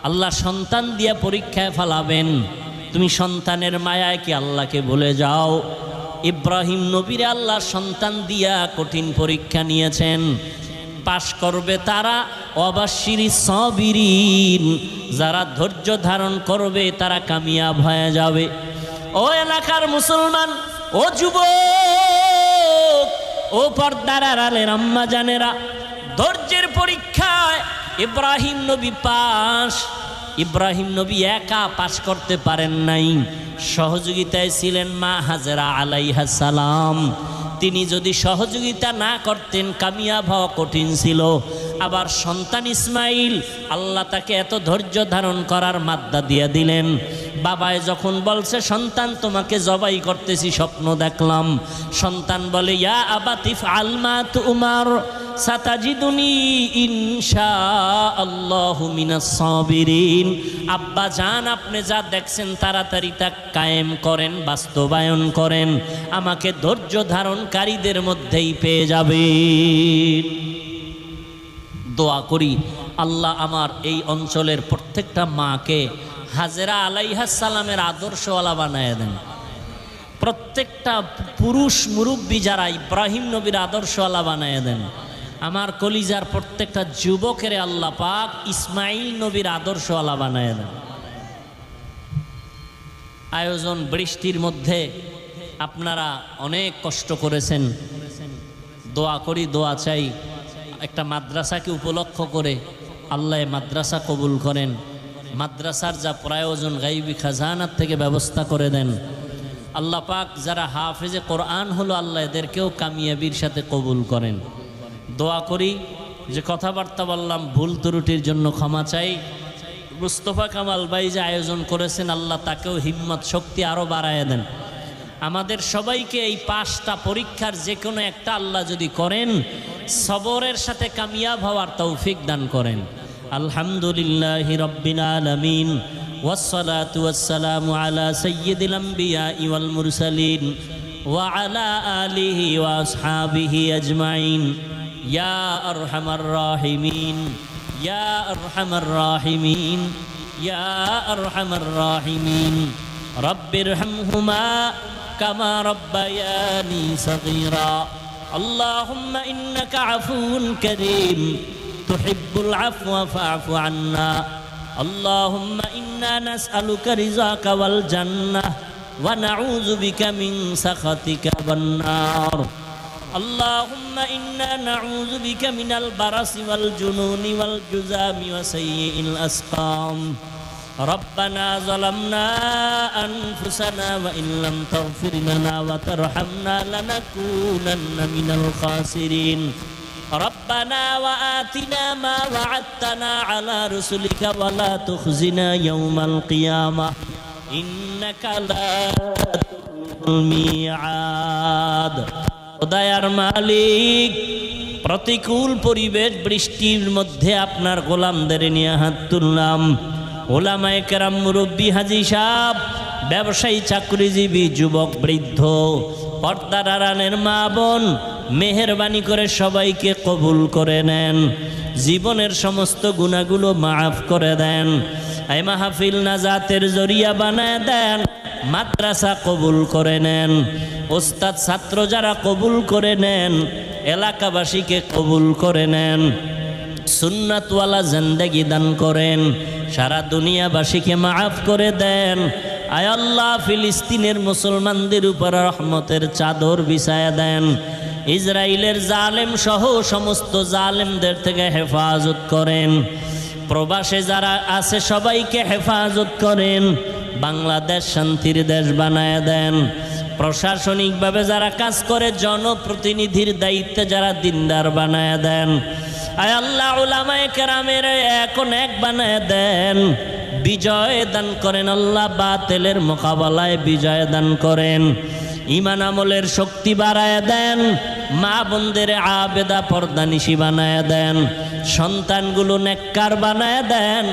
[SPEAKER 1] আল্লাহ সন্তান দিয়ে পরীক্ষায় ফেলাবেন। তুমি সন্তানের মায়ায় কি আল্লাহকে ভুলে যাও? ইব্রাহিম নবীরে আল্লাহ সন্তান দিয়া কঠিন পরীক্ষা নিয়েছেন। পাশ করবে তারা, অবাশিরি সাবিরিন, যারা ধৈর্য ধারণ করবে তারা কামিয়াব হয়ে যাবে। ও এলাকার মুসলমান, ও যুবক, ও পর্দার আড়ালের আম্মা জানেরা, ধৈর্যের পরীক্ষায় ইব্রাহিম নবী পাশ। ইব্রাহিম নবী একা পাশ করতে পারেন নাই, সহযোগিতায় ছিলেন মা হাজেরা আলাইহিস সালাম। তিনি যদি সহযোগিতা না করতেন কামিয়াব হওয়া কঠিন ছিল। আবার সন্তান ইসমাইল, আল্লাহ তাকে এত ধৈর্য ধারণ করার মাদ্দা দিয়ে দিলেন। বাবায় যখন বলছে সন্তান তোমাকে জবাই করতেছি, স্বপ্ন দেখলাম, সন্তান বলে ইয়া আবাতিফ আলমা তুমার সাতাজিদুনি ইনশাআল্লাহু মিনাস সাবিরিন। আব্বা জান, আপনি যা দেখছেন তাড়াতাড়ি তা কায়েম করেন, বাস্তবায়ন করেন, আমাকে ধৈর্য ধারণকারীদের মধ্যেই পেয়ে যাবেন। দোয়া করি আল্লাহ আমার এই অঞ্চলের প্রত্যেকটা মাকে হাজেরা আলাইহিস সালামের আদর্শওয়ালা বানায় দেন। প্রত্যেকটা পুরুষ মুরব্বী যারা ইব্রাহিম নবীর আদর্শওয়ালা বানায় দেন। আমার কলিজার প্রত্যেকটা যুবকের আল্লাহ পাক ইসমাইল নবীর আদর্শওয়ালা বানায় দেন। আয়োজন বৃষ্টির মধ্যে আপনারা অনেক কষ্ট করেছেন, দোয়া করি দোয়া চাই একটা মাদ্রাসাকে উপলক্ষ করে আল্লাহ মাদ্রাসা কবুল করেন, মাদ্রাসার যা প্রয়োজন গাইবি খাজানার থেকে ব্যবস্থা করে দেন। আল্লাহ পাক যারা হাফেজে কোরআন হলো আল্লাহ এদেরকেও কামিয়াবির সাথে কবুল করেন। দোয়া করি যে কথাবার্তা বললাম ভুল ত্রুটির জন্য ক্ষমা চাই। মুস্তফা কামাল ভাই যে আয়োজন করেছেন আল্লাহ তাকেও হিম্মত শক্তি আরও বাড়ায় দেন। আমাদের সবাইকে এই 5টা পরীক্ষার যে কোনো একটা আল্লাহ যদি করেন সবরের সাথে কামিয়াব হওয়ার তৌফিক দান করেন। আলহামদুলিল্লাহি রাব্বিল আলামিন والصلاة والسلام على سيد الأنبياء والمرسلين وعلى آله وأصحابه أجمعين يا أرحم الراحمين يا أرحم الراحمين يا أرحم الراحمين رب ارحمهما كما ربياني صغيرا اللهم إنك عفو كريم تحب العفو فاعف عنا اللهم إنا نسألك رضاك والجنة ونعوذ بك من سخطك والنار اللهم إنا نعوذ بك من البرص والجنون والجذام وسيء الأسقام ربنا ظلمنا أنفسنا وإن لم تغفر لنا وترحمنا لنكونن من الخاسرين ربنا وآتنا ما وعدتنا على رسلك ولا تخزنا يوم القيامة إنك لا تخلف الميعاد দয়ার মালিক প্রতিকূল পরিবেশ বৃষ্টির মধ্যে আপনার গোলামদের নিয়ে হাত তুললাম। ওলামায়ে কেরাম মুরব্বী হাজী সাহেব ব্যবসায়ী চাকরিজীবী যুবক বৃদ্ধ পর্দার আড়ালের মা বোন মেহেরবানি করে সবাইকে কবুল করে নেন, জীবনের সমস্ত গুনাহগুলো মাফ করে দেন। এই মাহফিল নাজাতের জরিয়া বানায় দেন, মাদ্রাসা কবুল করে নেন, ওস্তাদ ছাত্র যারা কবুল করে নেন, এলাকাবাসীকে কবুল করে নেন, সুন্নাতওয়ালা জিন্দেগি দান করেন, সারা দুনিয়াবাসীকে মাফ করে দেন। আয় আল্লাহ ফিলিস্তিনের মুসলমানদের উপর রহমতের চাদর বিছায়া দেন। ইসরায়েলের জালেম সহ সমস্ত জালেমদের থেকে হেফাজত করেন। প্রবাসে যারা আছে সবাইকে হেফাজত করেন। বাংলাদেশ শান্তির দেশ বানায় দেন। প্রশাসনিকভাবে যারা কাজ করে জনপ্রতিনিধির দায়িত্বে যারা দিনদার বানায় দেন। আয় আল্লাহ উলামায়ে কেরামের এখন এক বানায় দেন, বিজয় দান করেন। আল্লাহ বাতিলের মোকাবেলায় বিজয় দান করেন, ঈমান আমলের শক্তি বাড়ায় দেন, মা বোনদের আবেদা পর্দানিশী বানায় দেন, সন্তানগুলো নেককার বানায় দেন,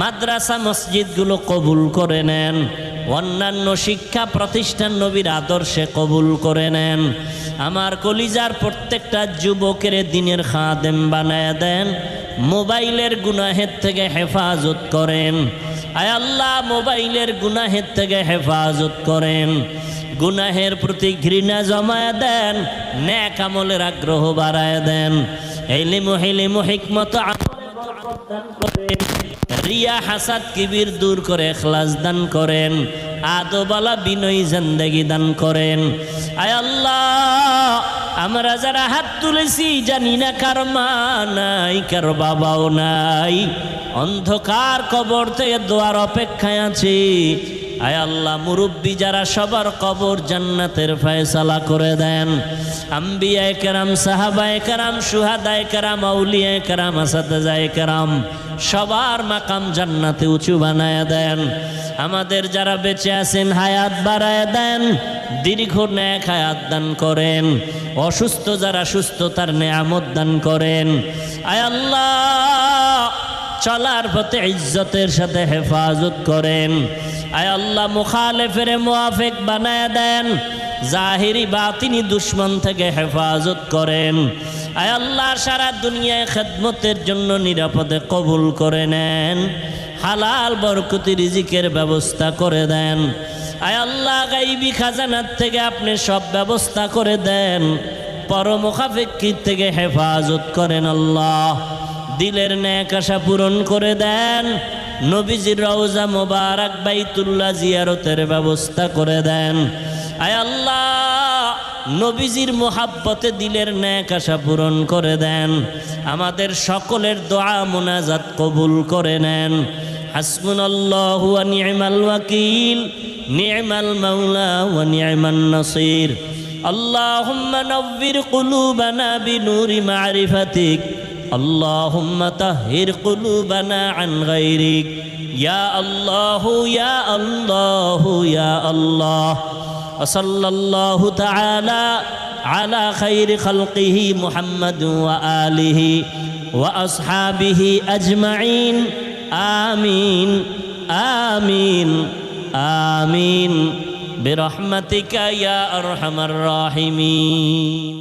[SPEAKER 1] মাদ্রাসা মসজিদগুলো কবুল করে নেন, অন্যান্য শিক্ষা প্রতিষ্ঠান নবীর আদর্শে কবুল করে নেন। আমার কলিজার প্রত্যেকটা যুবকের দিনের খাদেম বানায় দেন, মোবাইলের গুনাহের থেকে হেফাজত করেন। আয় আল্লাহ মোবাইলের গুনাহের থেকে হেফাজত করেন, গুনাহের প্রতি ঘৃণা জমায় দেন, নেক আমলের আগ্রহ বাড়ায় দেন, ইলম হিকমত দান করেন, রিয়া হাসাদ কিবির দূর করে ইখলাস দান করেন, আদবালা বিনয়ী জিন্দেগি দান করেন। আয় আল্লাহ আমরা যারা হাত তুলেছি জানি না কার মা নাই, কার বাবাও নাই, অন্ধকার কবর থেকে দোয়ার অপেক্ষায় আছি। আয় আল্লাহ মুরব্বী যারা সবার কবর জান্নাতের ফয়সালা করে দেন। আম্বিয়ায়ে কেরাম, সাহাবায়ে কেরাম, শুহাদায়ে কেরাম, আউলিয়ায়ে কেরাম, আসাতিজায়ে কেরাম সবার মাকাম জান্নাতে উঁচু বানায় দেন। আমাদের যারা বেঁচে আছেন হায়াত বাড়ায় দেন, দীর্ঘ নেক হায়াত দান করেন, অসুস্থ যারা সুস্থতার নেয়ামত দান করেন। আয় আল্লাহ চলার পথে ইজ্জতের সাথে হেফাজত করেন। আয় আল্লাহ মুখালেফের মুআফিক বানায় দেন, জাহিরি বাতিনি দুশ্মন থেকে হেফাজত করেন। আয় আল্লাহ সারা দুনিয়ায় খেদমতের জন্য নিরাপদে কবুল করে নেন, হালাল বরকতি রিজিকের ব্যবস্থা করে দেন। আয় আল্লাহ গাইবী খাজানার থেকে আপনি সব ব্যবস্থা করে দেন, পরমুখাফিকির থেকে হেফাজত করেন আল্লাহ। দিলের নেক আশা পূরণ করে দেন, নবীজির রওজা মোবারক বাইতুল্লাহ জিয়ারতের ব্যবস্থা করে দেন। আয় আল্লাহ নবীজির মোহাব্বতে দিলের নেক আশা পূরণ করে দেন, আমাদের সকলের দোয়া মুনাজাত কবুল করে নেন। হাসবুনাল্লাহু ওয়া নি'মাল ওয়াকিল, নি'মাল মাওলা ওয়া নি'মান নাসির। আল্লাহুম্মা নাవ్বির কুলুবানা বিনূরি মা'রিফাতিক, আল্লাহুম্মা তাহহির কুলুবানা আন গায়রিক। ইয়া আল্লাহু ইয়া আল্লাহু ইয়া আল্লাহ। সাল্লাল্লাহু তাআলা আলা খায়রি খালকিহি মুহাম্মাদ ওয়া আলিহি ওয়া আসহাবিহি আজমাইন। আমিন আমিন আমিন বিরহমাতিকা ইয়া আরহামার রাহিমিন।